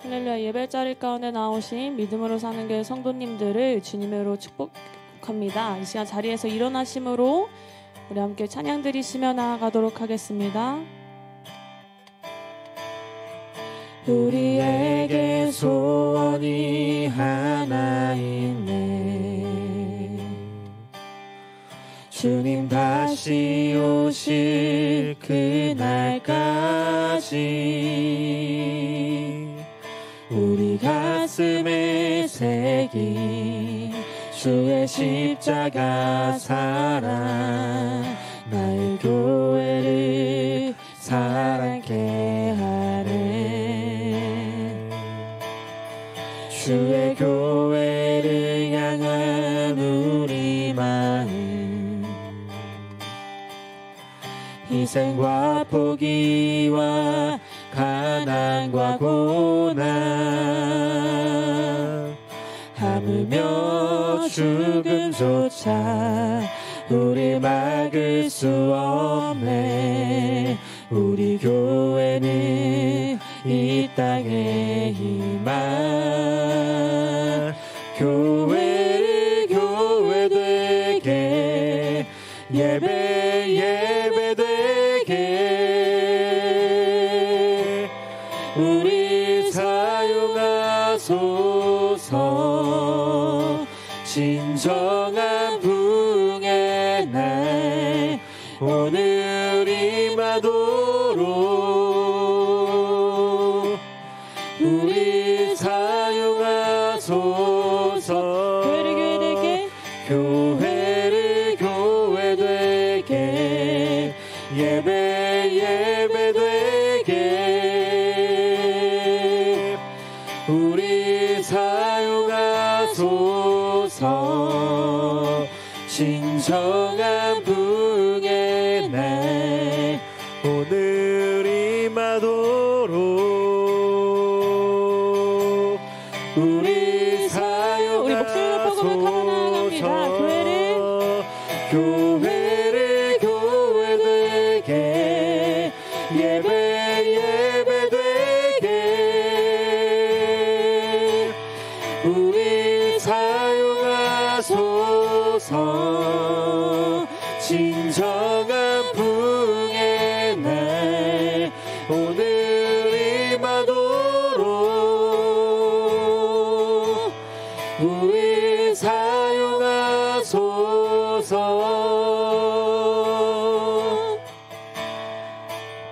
할렐루야. 예배자리 가운데 나오신 믿음으로 사는 교회 성도님들을 주님으로 축복합니다. 이 시간 자리에서 일어나심으로 우리 함께 찬양 드리시며 나아가도록 하겠습니다. 우리에게 소원이 하나 있네. 주님 다시 오실 그날까지 우리 가슴에 새긴 주의 십자가 사랑, 나의 교회를 사랑케 하네. 주의 교회를 향한 우리 마음, 희생과 포기와 가난과 고난, 하물며 죽음조차 우리 막을 수 없네. 우리 교회는 이 땅의 희망, 교회를 교회되게, 예배되게 우리 사용하소서. 진정한 부흥의 날 오늘 임하도록 우리 사용하소서. 교회를 교회되게, 예배되게 우리 사용하소서. 진정한 부흥의 날 오늘 임하도록 우리 사용하소서. 우리 목소리 높여 고백하며 나아갑니다. 교회를 교회되게, 예배되게 우리 사용하소서. 진정한 부흥의 날 오늘 임하도록 우리 사용하소서.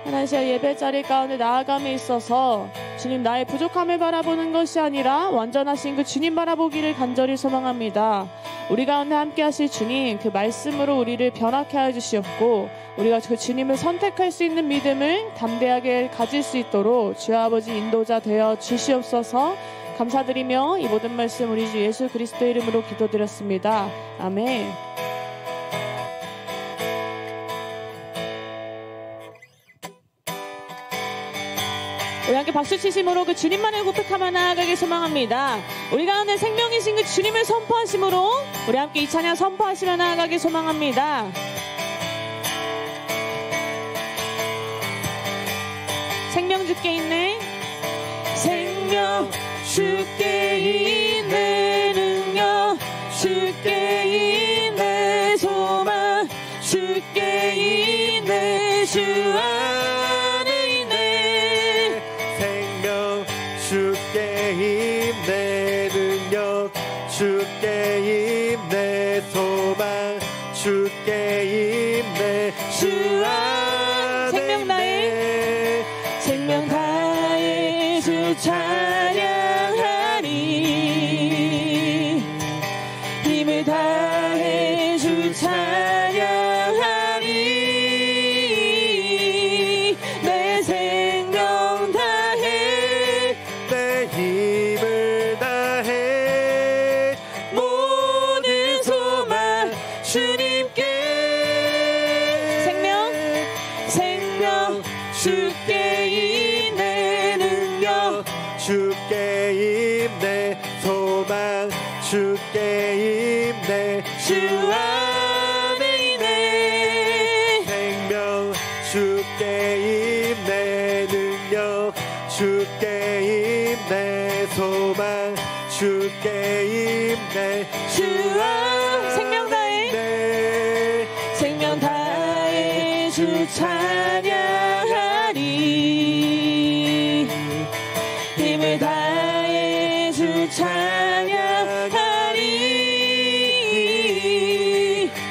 하나님, 예배자리 가운데 나아감에 있어서 주님, 나의 부족함을 바라보는 것이 아니라 완전하신 그 주님 바라보기를 간절히 소망합니다. 우리 가운데 함께 하실 주님, 그 말씀으로 우리를 변화케 하여 주시옵고 우리가 그 주님을 선택할 수 있는 믿음을 담대하게 가질 수 있도록 주여 아버지 인도자 되어 주시옵소서. 감사드리며 이 모든 말씀 우리 주 예수 그리스도 이름으로 기도드렸습니다. 아멘. 우리 함께 박수치심으로 그 주님만을 고백하며 나아가길 소망합니다. 우리 가운데 생명이신 그 주님을 선포하심으로 우리 함께 이 찬양 선포하시며 나아가길 소망합니다. 생명 주께 있네, 생명 주께 있네, 능력 주께 있네, 소망 주께 있네, 주 안에 있네. 생명 주께 있네, 능력 주께 있네, 소망 주께 있네, 주 안에 생명 다해, 생명 다해 주 찬양하리, 힘을 다해 주 찬양하리. 내 생명 다해, 내 힘을 다해, 모든 소망 주님께. 생명 주께 있네, 능력 주께 있네, 소망 주께 있네, 주 안에 있네. 생명 주께 있네, 능력 주께 힘내 소망 주께 힘내 주와 생명 다해 생명 다해 주 찬양하리 힘을 다해 주 찬양하리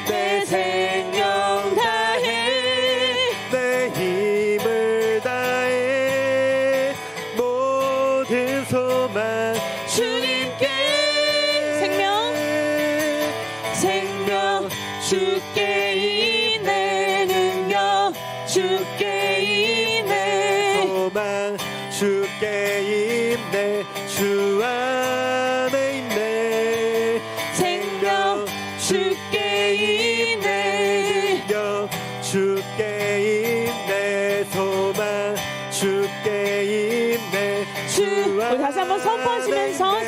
내 생명 다해 내 힘을 다해 모든 소망 주님께 생명 주께 있네 능력 주께 있네 소망 주께 있네 주 안에 있네 생명 주께 있네 능력 주께 있네 소망 주께 있네 주 우리 다시 한번 선포하시면서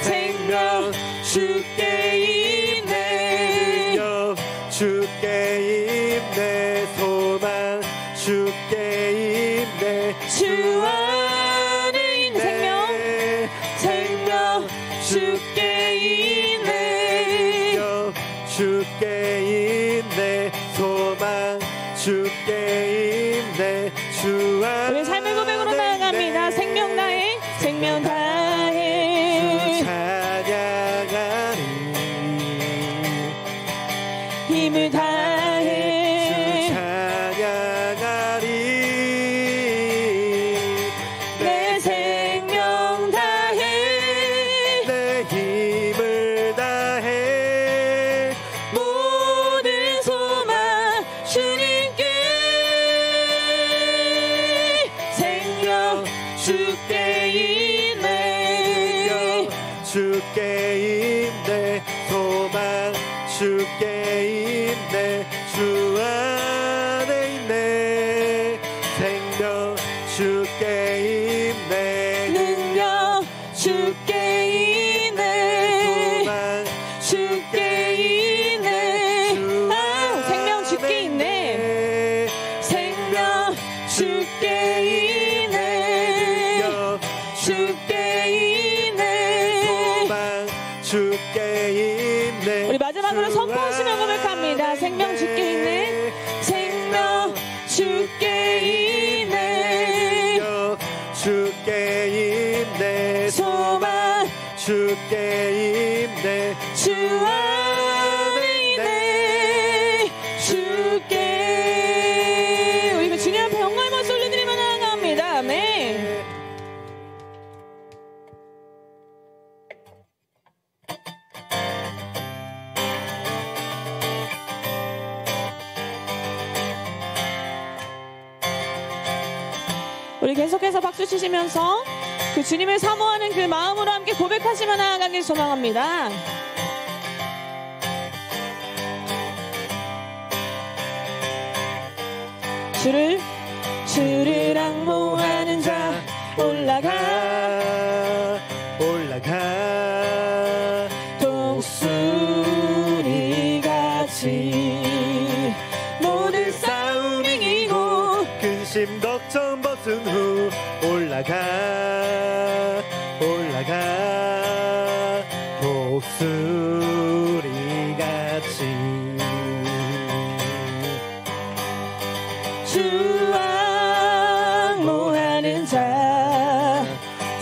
생명 주께 있네 능력 주께 있네 소망 주께 있네 주 안에 있는 생명 주께 있네 능력 주께 있네 소망 주께 있네 주 안에 우리 삶의 고백으로 나아갑니다. 생명 다해 주 찬양하리 힘을 다해 주 찬양하리 내 생명 다해 내 힘을 다해 모든 소망 주님께 생명 주께 있네 주께 있네 소망 주께 있네 주 안에 있네 생명 주께 있네 능력 주께 있네 소망 주께 있네 생명 주께 있네 생명 주께 있네 능력 주께 있네 소망 주께 있네 우리 마지막으로 선포하시며 고백합니다. 생명 주께 있네 생명 주께 있네 능력 주께 있네 소망 주께 있네 주 안에 있네 주께 우리 주님 앞에 영광의 박수 올려드리며 나아갑니다. 아멘. 우리 계속해서 박수 치시면서 그 주님을 사모하는 그 마음으로 함께 고백하시며 나아가길 소망합니다. 주를 앙모하는 자 올라가 독수리같이 모든 싸움 이기고 근심 걱정 벗은 후 올라가 독수리같이 주 앙모하는 자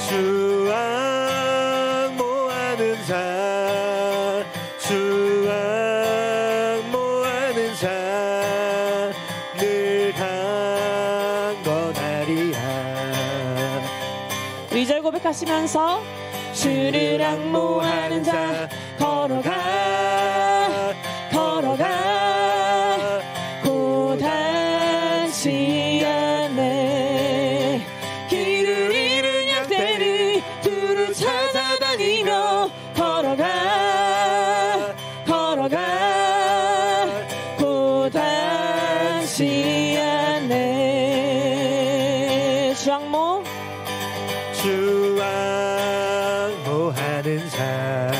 주 앙모하는 자 주 앙모하는 자 늘 강건하리라 2절 고백하시면서 주를 앙모하는 자 걸어가 고단치 않네 길을 잃은 양떼를 두루 찾아다니며 걸어가 고단치 않네 주 앙모하는 자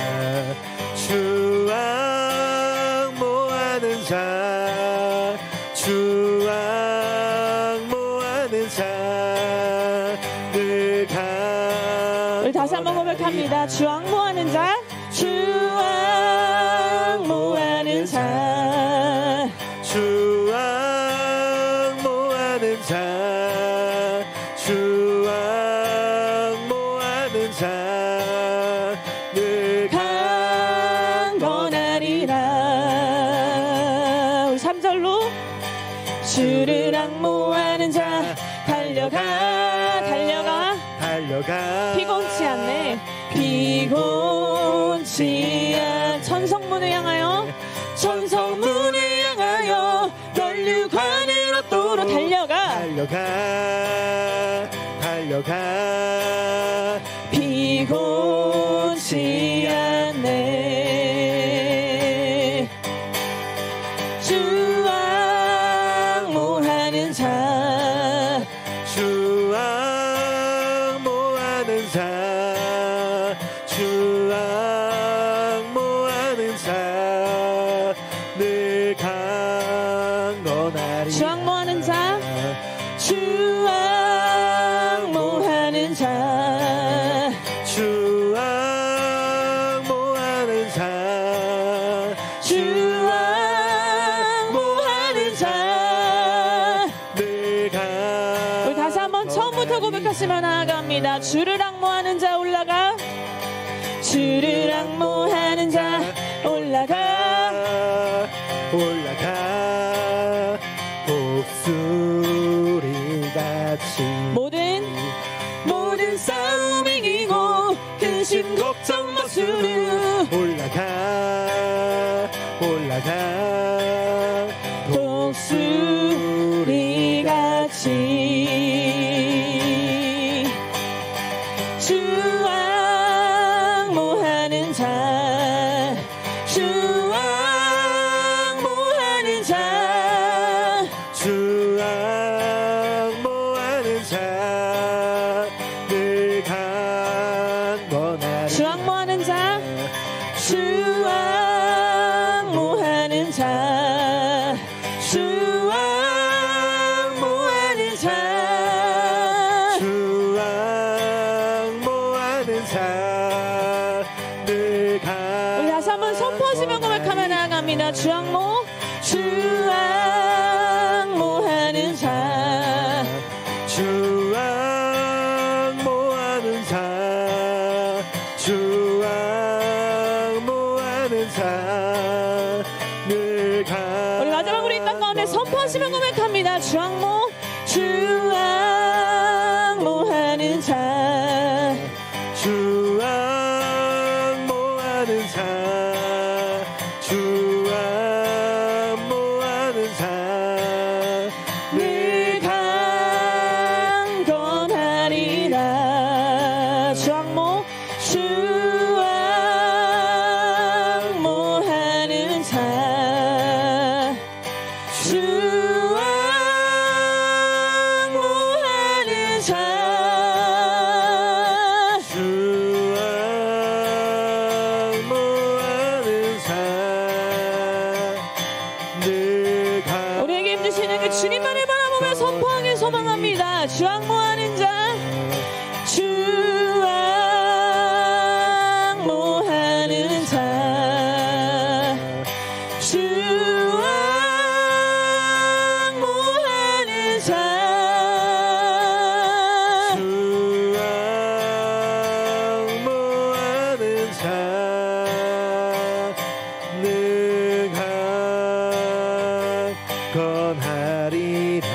주 앙모하는 자 주 앙모하는 자 늘 우리 다시 한번 고백합니다. 주 앙모하는 자, 주 앙모하는 자, 주 앙모하는 자, 주 앙모하는 자, 늘 강건하리라. 우리 3절로 주를 앙모하는 자, 달려가 달려가 달려가 피곤치 않네. 피곤치 않 천성문을 향하여 천성문을 향하여 널류관을 얻도록 달려가 달려가 달려가 피곤치 않네. 주 앙모하는 자, 주 앙모하는 자, 주 앙모하는 자, 늘 강건하리. 주 앙모하는 자, 주 앙모하는 자, 주 앙모하는 자, 주 앙모하는 자. 늘 우리 다시 한번 처음부터 고백하시며 나아갑니다. 주를 앙모하는 자 올라가, 주를 앙모하는 자 올라가, 올라가 독수리같이 모든 싸움 이기고 근심 걱정 못으로 올라가 독수리같이. 주 앙모하는 자, 주 앙모하는 자, 주 앙모하는 자, 늘 강건하리. 주 앙모하는 자, 주 앙모하는 자, 주 앙모하는 자. 주 앙모하는 자, 늘 우리 다시 한번 선포하시며 고백하며 나아갑니다. 주 앙모, 주 앙모하는 자, 주 앙모하는 자, 주 앙모하는 자, 늘 우리 마지막으로 이 땅 가운데 선포하시며 고백합니다. 주 앙모, 주 앙모하는 자, 주 앙모하는 자, 주 앙모하는 자, 늘 강건하리라. 주 앙모, 주 앙모하는 자, 주 앙모하는 자, 주 앙모하는 자, 늘 우리에게 힘주시는 그 주님만을 바라보며 선포하길 소망합니다. 주 앙모하는 자, 주 앙모하는 자, 주 앙모하는 자, 주 앙모하는 자, 늘 강건하리라.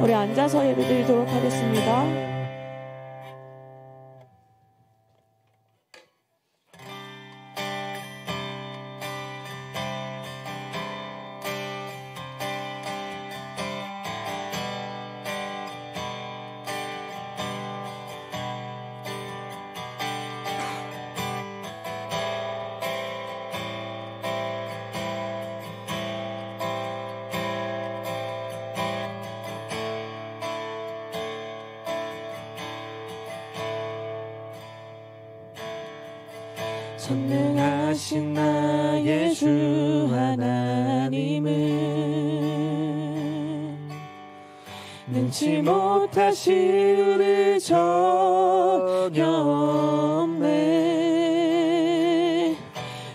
우리 앉아서 예배드리도록 하겠습니다. 전능하신 나의 주 하나님은 늘 능치 못하실 일을 전혀 없네.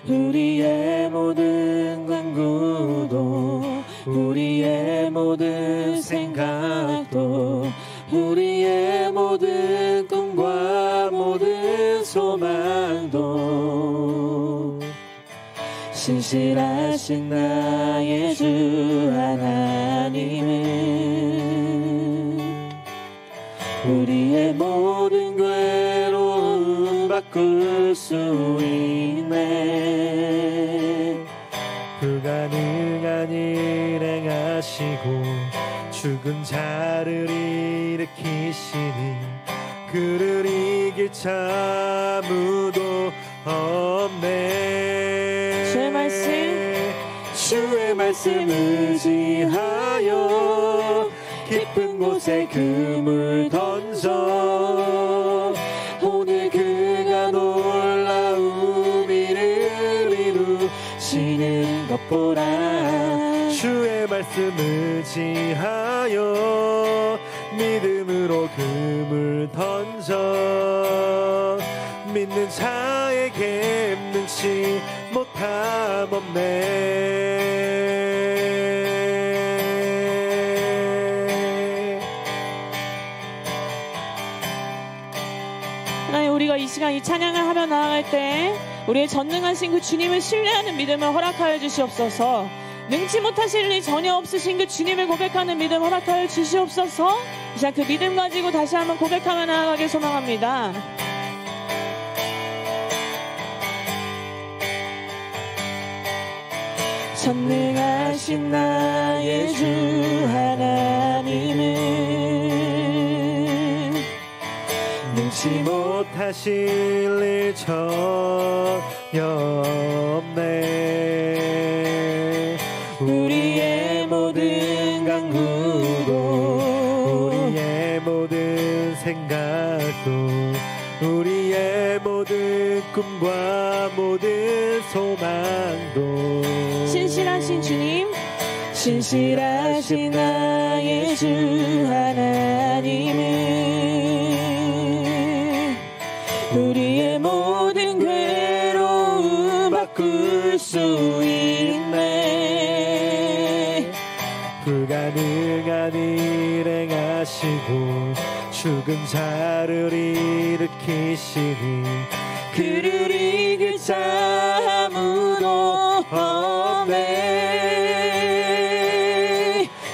우리의 모든 간구도 우리의 모든 생각도 우리의 모든 꿈과 모든 소망도 신실하신 나의 주 하나님은 우리의 모든 괴로움 바꿀 수 있네. 불가능한 일 행하시고 죽은 자를 일으키시니 그를 이길 자 아무도 없네. 주의 말씀 의지하여 깊은 곳에 그물 던져 오늘 그가 놀라운 일을 이루시는 것 보라. 주의 말씀 의지하여 믿음으로 그물 던져 믿는 자에게 능치 못함 없네. 하나님, 우리가 이 시간 이 찬양을 하며 나아갈 때 우리의 전능하신 그 주님을 신뢰하는 믿음을 허락하여 주시옵소서. 능치 못하실 일 전혀 없으신 그 주님을 고백하는 믿음 허락하여 주시옵소서. 이 시간 그 믿음 가지고 다시 한번 고백하며 나아가길 소망합니다. 전능하신 나의 주 하나님은 능치 못하실 일 전혀 없네. 우리의 모든 간구도 우리의 모든 생각도 우리의 모든 꿈과 모든 소망도 신실하신 주님, 신실하신 나의 주 하나님은 우리의 모든 괴로움 바꿀 수 있네. 불가능한 일 행하시고 죽은 자를 일으키시니 그를 이길 자 아무도 없네.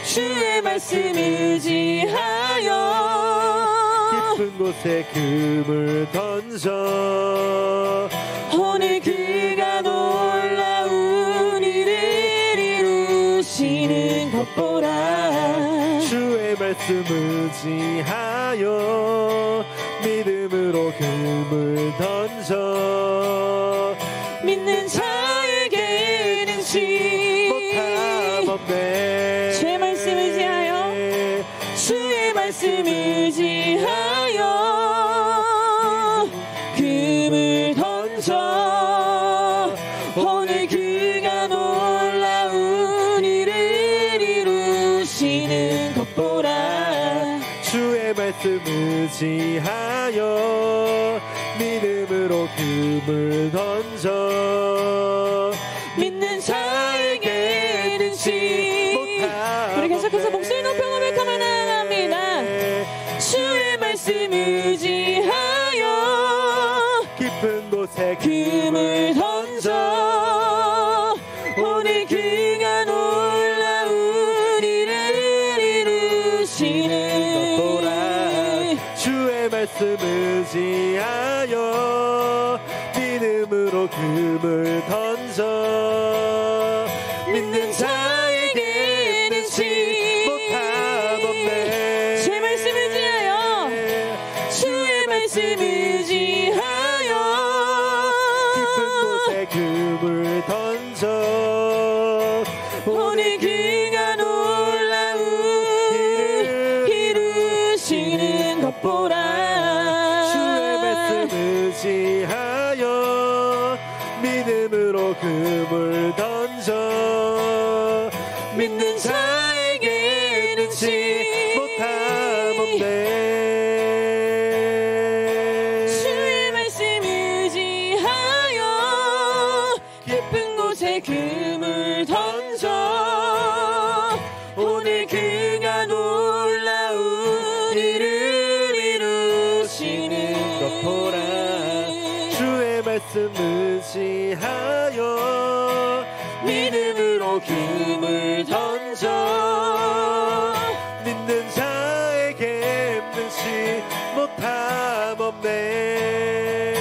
주의 말씀 의지하여 깊은 곳에 금을 던져 오늘 그가 놀라운 일을 이루시는 것 보라. 주의 말씀 의지하여 믿음으로 금을 던져 믿는 자에게 능치 못함 없네. 주의 말씀 의지하여 주의 말씀 의지하여 금을 던져 오늘 그가 놀라운 일을 이루시는 것 보라. 주의 말씀 의지하여 믿음으로 금을 던져 믿는 자에게 능치 못함 우리 계속해서 목소리 높여 고백하며 나아갑니다. 주의 말씀 의지하여 깊은 곳에 금을 던져 오늘 그가 놀라운 일을 이루시는 것 보라. 주의 말씀 의지하여 믿음으로 금을 던져 믿는 자에게 능치 못함 없네. 주의 말씀 의지하여 주의 말씀 의지하여 깊은 곳에 금을 던져 오늘 그가 놀라운 일을 이루시는 것 보라. 주의 말씀 의지하여 믿음으로 금을 던져 믿는 자에게 능치 못함 말씀 의지하여 믿음으로 금을 던져 믿는 자에게 능치 못함 없네.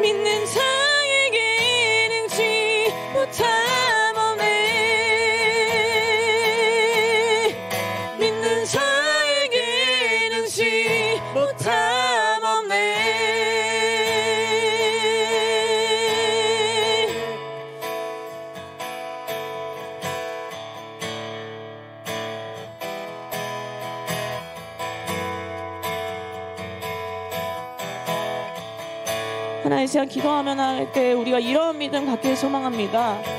믿는 자에게 능치 못함 없네. 믿는 자에게 능치 못함 없네. 하나님, 시간 기도하면 할 때 우리가 이런 믿음 갖길 소망합니다.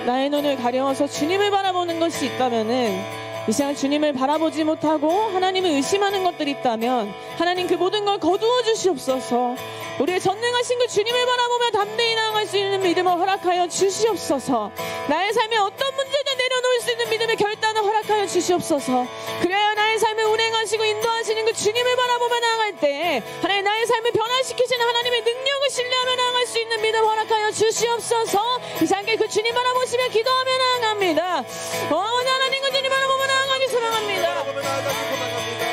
나의 눈을 가려워서 주님을 바라보는 것이 있다면은, 이 시간 주님을 바라보지 못하고 하나님을 의심하는 것들이 있다면 하나님 그 모든 걸 거두어 주시옵소서. 우리의 전능하신 그 주님을 바라보며 담대히 나아갈 수 있는 믿음을 허락하여 주시옵소서. 나의 삶에 어떤 문제도 내려놓을 수 있는 믿음의 결단을 허락하여 주시옵소서. 그래야 나의 삶을 운행하시고 인도하시는 그 주님을 바라보며 나아갈 때 하나님, 나의 삶을 변화시키시는 하나님의 능력을 신뢰하며 나아갈 수 있는 믿음 허락하여 주시옵소서. 이 시간에 그 주님 바라보시며 기도하며 나아갑니다. 하나님 그 주님 바라보며 나아가기 소망합니다. 바라보며 나아가기 소망합니다.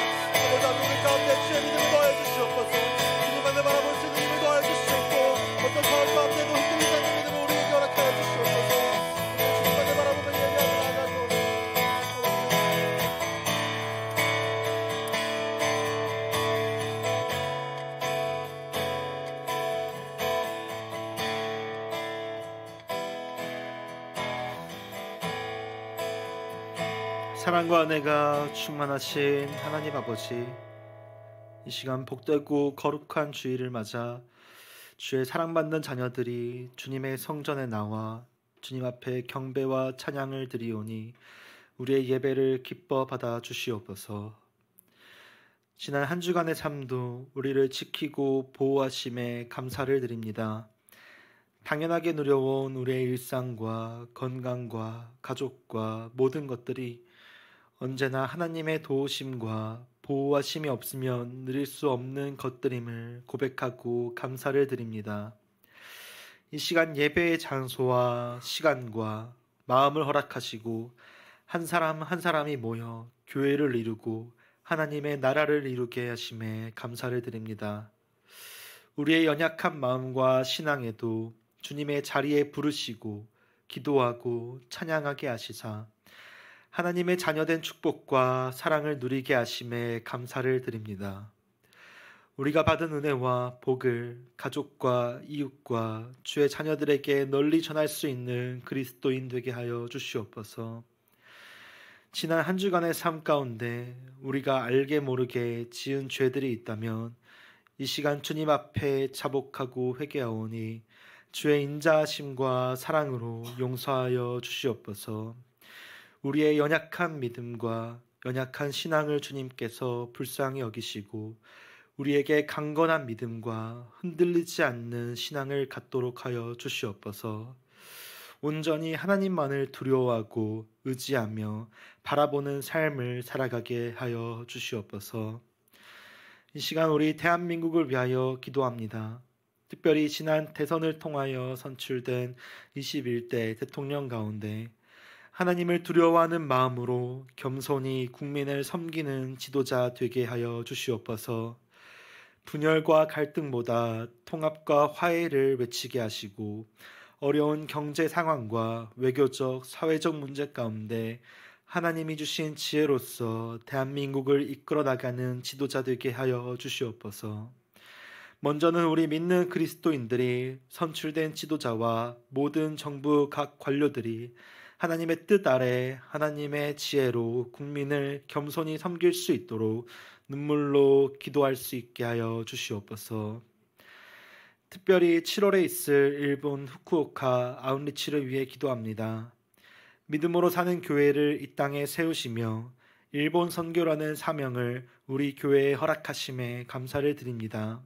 아버지, 우리 가운데 주의 믿음을 더해 주시옵소서. 주님만을 바라볼 수 있는 힘을 더해 주시옵고, 어떤 상황 가운데도 흔들리지 않는 믿음을 우리에게 허락하여 주시옵소서. 주님만을 바라보며 예배하며 나아가기 원합니다. 사랑과 은혜가 충만하신 하나님 아버지, 이 시간 복되고 거룩한 주일을 맞아 주의 사랑받는 자녀들이 주님의 성전에 나와 주님 앞에 경배와 찬양을 드리오니 우리의 예배를 기뻐 받아 주시옵소서. 지난 한 주간의 삶도 우리를 지키고 보호하심에 감사를 드립니다. 당연하게 누려온 우리의 일상과 건강과 가족과 모든 것들이 언제나 하나님의 도우심과 보호하심이 없으면 누릴 수 없는 것들임을 고백하고 감사를 드립니다. 이 시간 예배의 장소와 시간과 마음을 허락하시고 한 사람 한 사람이 모여 교회를 이루고 하나님의 나라를 이루게 하심에 감사를 드립니다. 우리의 연약한 마음과 신앙에도 주님의 자리에 부르시고 기도하고 찬양하게 하시사 하나님의 자녀된 축복과 사랑을 누리게 하심에 감사를 드립니다. 우리가 받은 은혜와 복을 가족과 이웃과 주의 자녀들에게 널리 전할 수 있는 그리스도인 되게 하여 주시옵소서. 지난 한 주간의 삶 가운데 우리가 알게 모르게 지은 죄들이 있다면 이 시간 주님 앞에 자복하고 회개하오니 주의 인자하심과 사랑으로 용서하여 주시옵소서. 우리의 연약한 믿음과 연약한 신앙을 주님께서 불쌍히 여기시고 우리에게 강건한 믿음과 흔들리지 않는 신앙을 갖도록 하여 주시옵소서. 온전히 하나님만을 두려워하고 의지하며 바라보는 삶을 살아가게 하여 주시옵소서. 이 시간 우리 대한민국을 위하여 기도합니다. 특별히 지난 대선을 통하여 선출된 21대 대통령 가운데 하나님을 두려워하는 마음으로 겸손히 국민을 섬기는 지도자 되게 하여 주시옵소서. 분열과 갈등보다 통합과 화해를 외치게 하시고 어려운 경제 상황과 외교적, 사회적 문제 가운데 하나님이 주신 지혜로서 대한민국을 이끌어 나가는 지도자 되게 하여 주시옵소서. 먼저는 우리 믿는 그리스도인들이 선출된 지도자와 모든 정부 각 관료들이 하나님의 뜻 아래 하나님의 지혜로 국민을 겸손히 섬길 수 있도록 눈물로 기도할 수 있게 하여 주시옵소서. 특별히 7월에 있을 일본 후쿠오카 아웃리치를 위해 기도합니다. 믿음으로 사는 교회를 이 땅에 세우시며 일본 선교라는 사명을 우리 교회에 허락하심에 감사를 드립니다.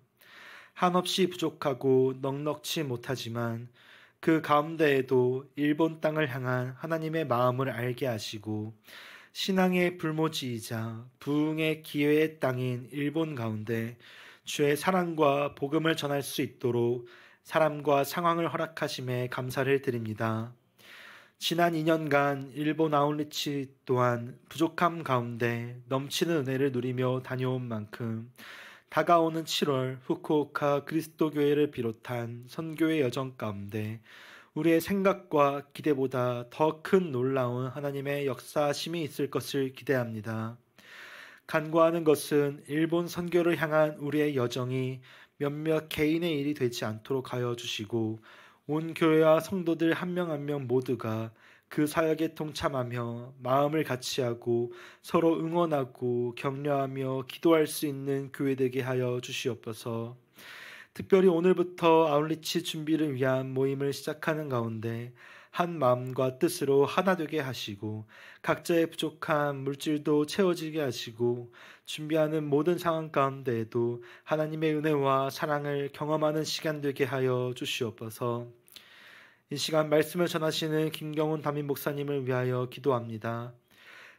한없이 부족하고 넉넉지 못하지만 그 가운데에도 일본 땅을 향한 하나님의 마음을 알게 하시고 신앙의 불모지이자 부흥의 기회의 땅인 일본 가운데 주의 사랑과 복음을 전할 수 있도록 사람과 상황을 허락하심에 감사를 드립니다. 지난 2년간 일본 아웃리치 또한 부족함 가운데 넘치는 은혜를 누리며 다녀온 만큼 다가오는 7월 후쿠오카 그리스도교회를 비롯한 선교의 여정 가운데 우리의 생각과 기대보다 더 큰 놀라운 하나님의 역사심이 있을 것을 기대합니다. 간구하는 것은 일본 선교를 향한 우리의 여정이 몇몇 개인의 일이 되지 않도록 하여 주시고 온 교회와 성도들 한 명 한 명 모두가 그 사역에 동참하며 마음을 같이하고 서로 응원하고 격려하며 기도할 수 있는 교회 되게 하여 주시옵소서. 특별히 오늘부터 아웃리치 준비를 위한 모임을 시작하는 가운데 한 마음과 뜻으로 하나 되게 하시고 각자의 부족한 물질도 채워지게 하시고 준비하는 모든 상황 가운데에도 하나님의 은혜와 사랑을 경험하는 시간 되게 하여 주시옵소서. 이 시간 말씀을 전하시는 김경훈 담임 목사님을 위하여 기도합니다.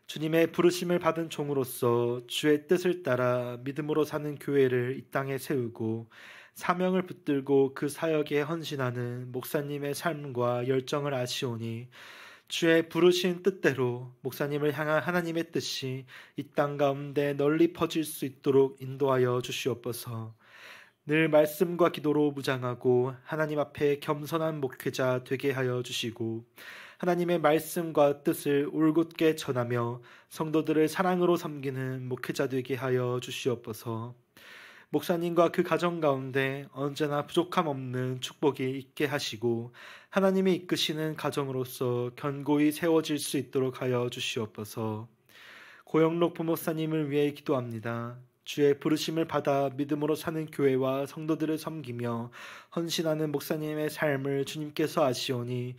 주님의 부르심을 받은 종으로서 주의 뜻을 따라 믿음으로 사는 교회를 이 땅에 세우고 사명을 붙들고 그 사역에 헌신하는 목사님의 삶과 열정을 아시오니 주의 부르신 뜻대로 목사님을 향한 하나님의 뜻이 이 땅 가운데 널리 퍼질 수 있도록 인도하여 주시옵소서. 늘 말씀과 기도로 무장하고 하나님 앞에 겸손한 목회자 되게 하여 주시고 하나님의 말씀과 뜻을 올곧게 전하며 성도들을 사랑으로 섬기는 목회자 되게 하여 주시옵소서. 목사님과 그 가정 가운데 언제나 부족함 없는 축복이 있게 하시고 하나님이 이끄시는 가정으로서 견고히 세워질 수 있도록 하여 주시옵소서. 고영록 부목사님을 위해 기도합니다. 주의 부르심을 받아 믿음으로 사는 교회와 성도들을 섬기며 헌신하는 목사님의 삶을 주님께서 아시오니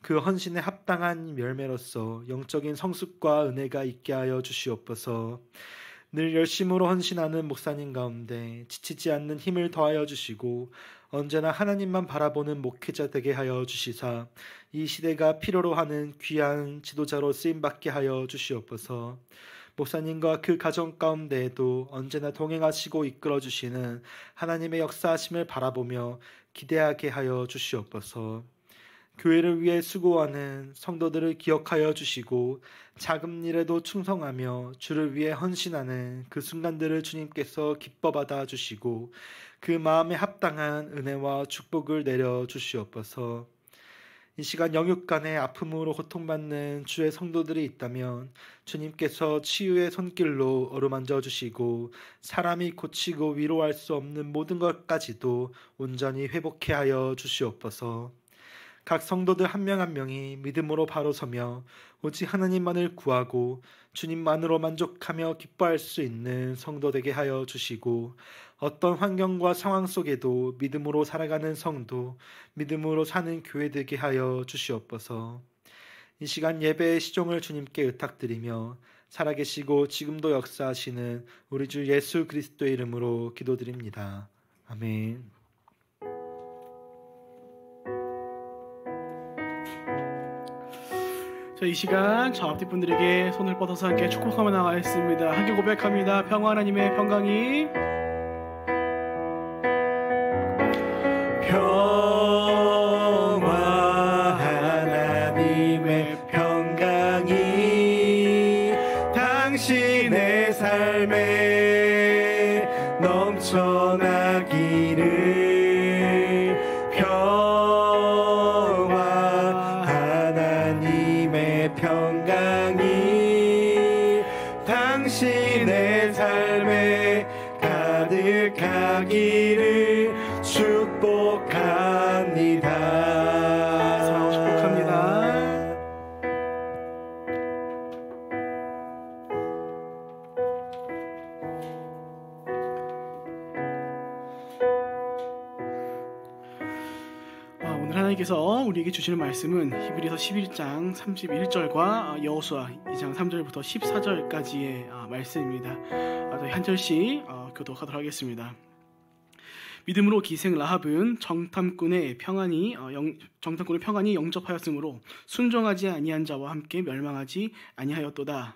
그 헌신에 합당한 열매로서 영적인 성숙과 은혜가 있게 하여 주시옵소서. 늘 열심으로 헌신하는 목사님 가운데 지치지 않는 힘을 더하여 주시고 언제나 하나님만 바라보는 목회자 되게 하여 주시사 이 시대가 필요로 하는 귀한 지도자로 쓰임받게 하여 주시옵소서. 목사님과 그 가정 가운데에도 언제나 동행하시고 이끌어주시는 하나님의 역사하심을 바라보며 기대하게 하여 주시옵소서. 교회를 위해 수고하는 성도들을 기억하여 주시고 작은 일에도 충성하며 주를 위해 헌신하는 그 순간들을 주님께서 기뻐 받아 주시고 그 마음에 합당한 은혜와 축복을 내려 주시옵소서. 이 시간 영육간의 아픔으로 고통받는 주의 성도들이 있다면 주님께서 치유의 손길로 어루만져 주시고 사람이 고치고 위로할 수 없는 모든 것까지도 온전히 회복해 하여 주시옵소서. 각 성도들 한 명 한 명이 믿음으로 바로 서며 오직 하나님만을 구하고 주님만으로 만족하며 기뻐할 수 있는 성도 되게 하여 주시고 어떤 환경과 상황 속에도 믿음으로 살아가는 성도, 믿음으로 사는 교회 되게 하여 주시옵소서. 이 시간 예배의 시종을 주님께 의탁드리며 살아계시고 지금도 역사하시는 우리 주 예수 그리스도의 이름으로 기도드립니다. 아멘. 자, 이 시간 저 앞뒤 분들에게 손을 뻗어서 함께 축복하며 나가겠습니다. 함께 고백합니다. 평화 하나님의 평강이 평화 하나님의 평강이 당신의 삶에 넘쳐나기를 평화 하나님의 평강이 당신의 삶에 하나님께서 우리에게 주시는 말씀은 히브리서 11장 31절과 여호수아 2장 3절부터 14절까지의 말씀입니다. 저희 한 절씩 교독하도록 하겠습니다. 믿음으로 기생 라합은 정탐꾼의 평안이 영접하였으므로 순종하지 아니한 자와 함께 멸망하지 아니하였도다.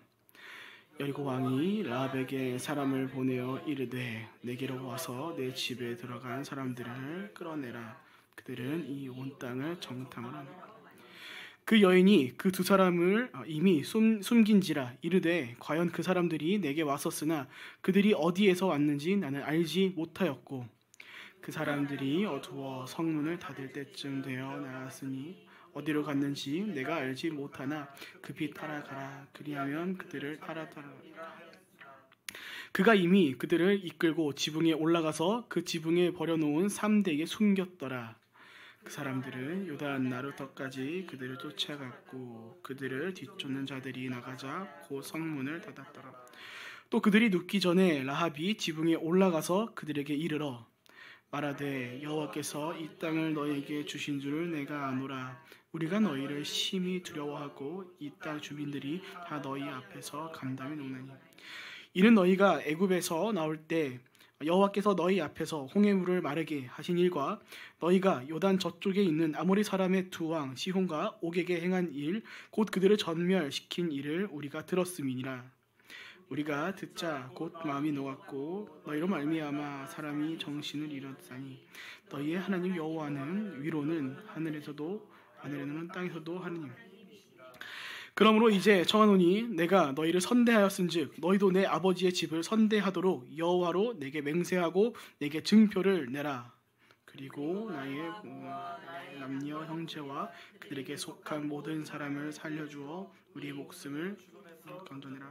여리고 왕이 라합에게 사람을 보내어 이르되 내게로 와서 내 집에 들어간 사람들을 끌어내라. 그들은 이 온 땅을 정탐을 하며 그 여인이 그 두 사람을 이미 숨긴지라 이르되 과연 그 사람들이 내게 왔었으나 그들이 어디에서 왔는지 나는 알지 못하였고 그 사람들이 어두워 성문을 닫을 때쯤 되어 나왔으니 어디로 갔는지 내가 알지 못하나 급히 따라가라. 그리하면 그들을 따라 그가 이미 그들을 이끌고 지붕에 올라가서 그 지붕에 버려놓은 3대에 숨겼더라. 그 사람들은 요단 나루터까지 그들을 쫓아갔고 그들을 뒤쫓는 자들이 나가자 곧 성문을 닫았더라. 또 그들이 눕기 전에 라합이 지붕에 올라가서 그들에게 이르러 말하되 여호와께서 이 땅을 너희에게 주신 줄을 내가 아노라. 우리가 너희를 심히 두려워하고 이 땅 주민들이 다 너희 앞에서 감담해 놓으니 이는 너희가 애굽에서 나올 때 여호와께서 너희 앞에서 홍해물을 마르게 하신 일과 너희가 요단 저쪽에 있는 아모리 사람의 두 왕 시혼과 옥에게 행한 일 곧 그들을 전멸시킨 일을 우리가 들었음이니라. 우리가 듣자 곧 마음이 녹았고 너희로 말미암아 사람이 정신을 잃었사니 너희의 하나님 여호와는 위로는 하늘에서도 아래로는 땅에서도 하느님. 그러므로 이제 청하노니 내가 너희를 선대하였은즉 너희도 내 아버지의 집을 선대하도록 여호와로 내게 맹세하고 내게 증표를 내라. 그리고 나의 남녀 형제와 그들에게 속한 모든 사람을 살려주어 우리의 목숨을 건져내라.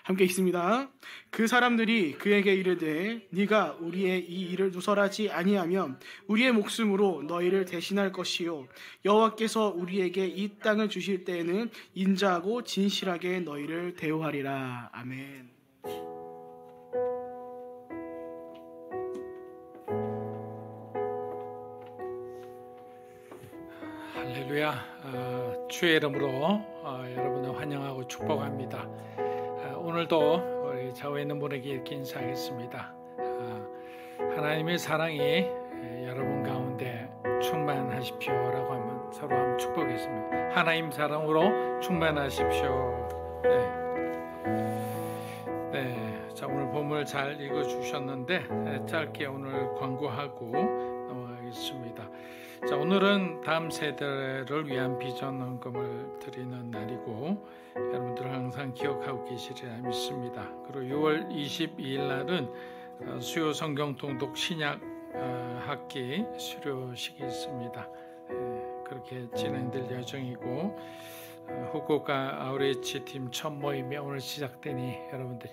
함께 읽습니다. 그 사람들이 그에게 이르되 네가 우리의 이 일을 누설하지 아니하면 우리의 목숨으로 너희를 대신할 것이요 여호와께서 우리에게 이 땅을 주실 때에는 인자하고 진실하게 너희를 대우하리라. 아멘. 할렐루야. 주의 이름으로 여러분을 환영하고 축복합니다. 오늘도 우리 좌우에 있는 분에게 이렇게 인사하겠습니다. 하나님의 사랑이 여러분 가운데 충만하십시오라고 하면 서로 한번 축복했습니다. 하나님 사랑으로 충만하십시오. 네. 자, 오늘 본문을 잘 읽어주셨는데 짧게 오늘 광고하고 넘어가겠습니다. 자, 오늘은 다음 세대를 위한 비전 헌금을 드리는 날이고 여러분들 항상 기억하고 계시리라 믿습니다. 그리고 6월 22일 날은 수요 성경 통독 신약 학기 수료식이 있습니다. 그렇게 진행될 예정이고 후쿠오카 아우리치 팀 첫 모임이 오늘 시작되니 여러분들이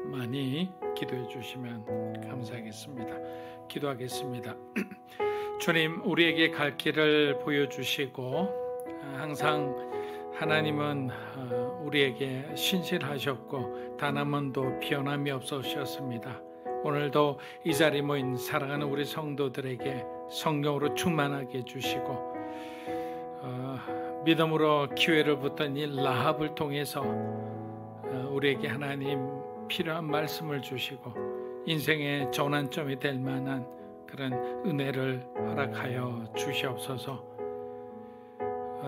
많이 기도해 주시면 감사하겠습니다. 기도하겠습니다. 주님, 우리에게 갈 길을 보여주시고 항상 하나님은 우리에게 신실하셨고 단 한 번도 변함이 없으셨습니다. 오늘도 이 자리에 모인 사랑하는 우리 성도들에게 성령으로 충만하게 해주시고 믿음으로 기회를 붙던 이 라합을 통해서 우리에게 하나님 필요한 말씀을 주시고 인생의 전환점이 될 만한 그런 은혜를 허락하여 주시옵소서.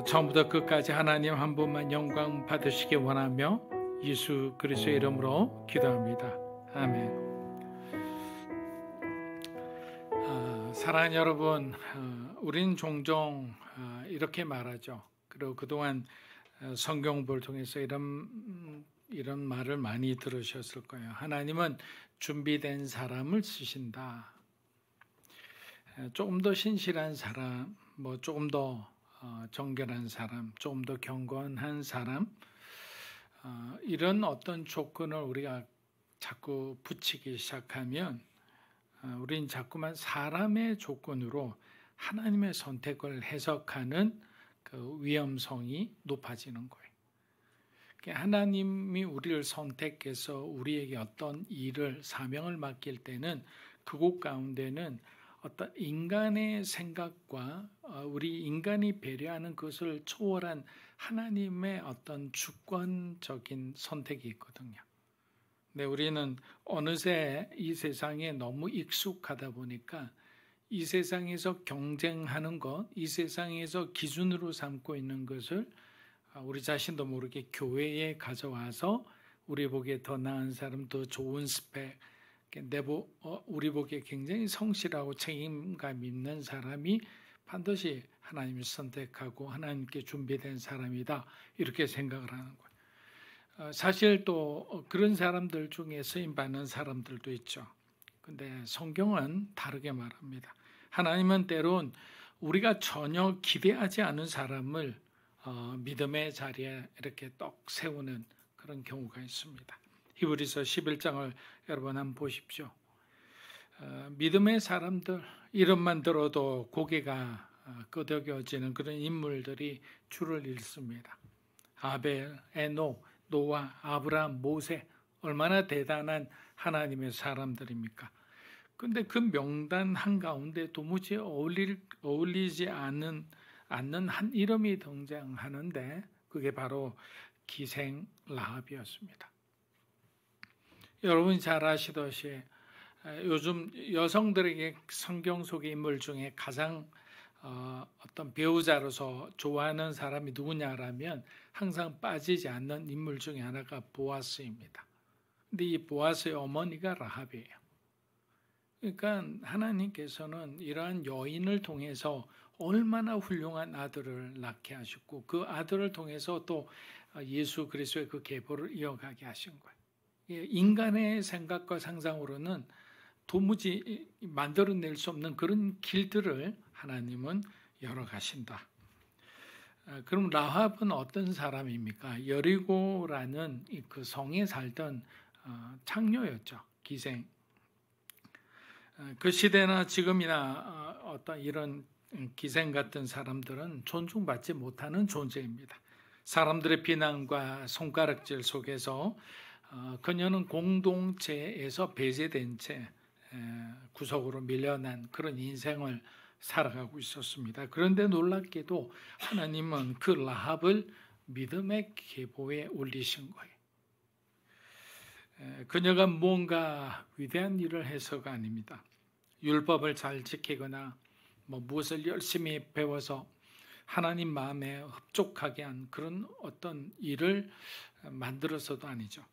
처음부터 끝까지 하나님 한 분만 영광 받으시기 원하며 예수 그리스도의 이름으로 기도합니다. 아멘. 사랑하는 여러분, 우린 종종 이렇게 말하죠. 그리고 그동안 성경 공부를 통해서 이런 말을 많이 들으셨을 거예요. 하나님은 준비된 사람을 쓰신다. 조금 더 신실한 사람, 조금 더 정결한 사람, 조금 더 경건한 사람, 이런 어떤 조건을 우리가 자꾸 붙이기 시작하면 우린 자꾸만 사람의 조건으로 하나님의 선택을 해석하는 그 위험성이 높아지는 거예요. 하나님이 우리를 선택해서 우리에게 어떤 일을, 사명을 맡길 때는 그곳 가운데는 어떤 인간의 생각과 우리 인간이 배려하는 것을 초월한 하나님의 어떤 주권적인 선택이 있거든요. 근데 우리는 어느새 이 세상에 너무 익숙하다 보니까 이 세상에서 경쟁하는 것, 이 세상에서 기준으로 삼고 있는 것을 우리 자신도 모르게 교회에 가져와서 우리 보기에 더 나은 사람, 더 좋은 스펙, 우리 보기에 굉장히 성실하고 책임감 있는 사람이 반드시 하나님을 선택하고 하나님께 준비된 사람이다, 이렇게 생각을 하는 거예요. 사실 또 그런 사람들 중에 쓰임받는 사람들도 있죠. 근데 성경은 다르게 말합니다. 하나님은 때론 우리가 전혀 기대하지 않은 사람을 믿음의 자리에 이렇게 떡 세우는 그런 경우가 있습니다. 히브리서 11장을 여러분 한번 보십시오. 믿음의 사람들, 이름만 들어도 고개가 끄덕여지는 그런 인물들이 줄을 잇습니다. 아벨, 에녹, 노아, 아브라함, 모세, 얼마나 대단한 하나님의 사람들입니까? 근데 그 명단 한가운데 도무지 어울리지 않는 한 이름이 등장하는데 그게 바로 기생 라합이었습니다. 여러분이 잘 아시듯이 요즘 여성들에게 성경 속의 인물 중에 가장 어떤 배우자로서 좋아하는 사람이 누구냐라면 항상 빠지지 않는 인물 중에 하나가 보아스입니다. 근데 이 보아스의 어머니가 라합이에요. 그러니까 하나님께서는 이러한 여인을 통해서 얼마나 훌륭한 아들을 낳게 하셨고 그 아들을 통해서 또 예수 그리스도의 그 계보를 이어가게 하신 거예요. 인간의 생각과 상상으로는 도무지 만들어낼 수 없는 그런 길들을 하나님은 열어가신다. 그럼 라합은 어떤 사람입니까? 여리고라는 그 성에 살던 창녀였죠. 기생. 그 시대나 지금이나 어떤 이런 기생 같은 사람들은 존중받지 못하는 존재입니다. 사람들의 비난과 손가락질 속에서 그녀는 공동체에서 배제된 채 구석으로 밀려난 그런 인생을 살아가고 있었습니다. 그런데 놀랍게도 하나님은 그 라합을 믿음의 계보에 올리신 거예요. 그녀가 뭔가 위대한 일을 해서가 아닙니다. 율법을 잘 지키거나 무엇을 열심히 배워서 하나님 마음에 흡족하게 한 그런 어떤 일을 만들어서도 아니죠.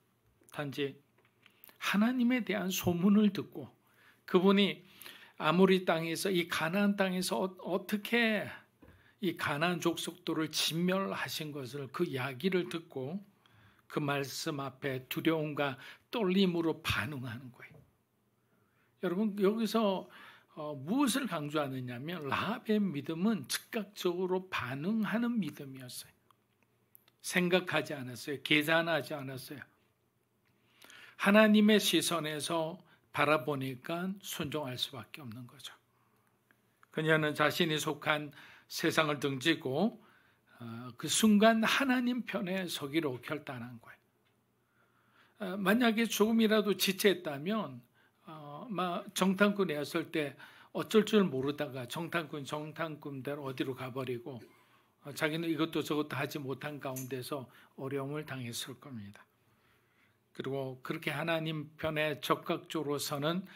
단지 하나님에 대한 소문을 듣고 그분이 아모리 땅에서 이 가나안 땅에서 어떻게 이 가나안 족속들을 진멸하신 것을 그 이야기를 듣고 그 말씀 앞에 두려움과 떨림으로 반응하는 거예요. 여러분 여기서 무엇을 강조하느냐면 라합의 믿음은 즉각적으로 반응하는 믿음이었어요. 생각하지 않았어요. 계산하지 않았어요. 하나님의 시선에서 바라보니까 순종할 수밖에 없는 거죠. 그녀는 자신이 속한 세상을 등지고 그 순간 하나님 편에 서기로 결단한 거예요. 만약에 조금이라도 지체했다면 정탐꾼이었을 때 어쩔 줄 모르다가 정탐꾼대로 어디로 가버리고 자기는 이것도 저것도 하지 못한 가운데서 어려움을 당했을 겁니다. 그리고 그렇게 하나님 편에 적극적으로 서는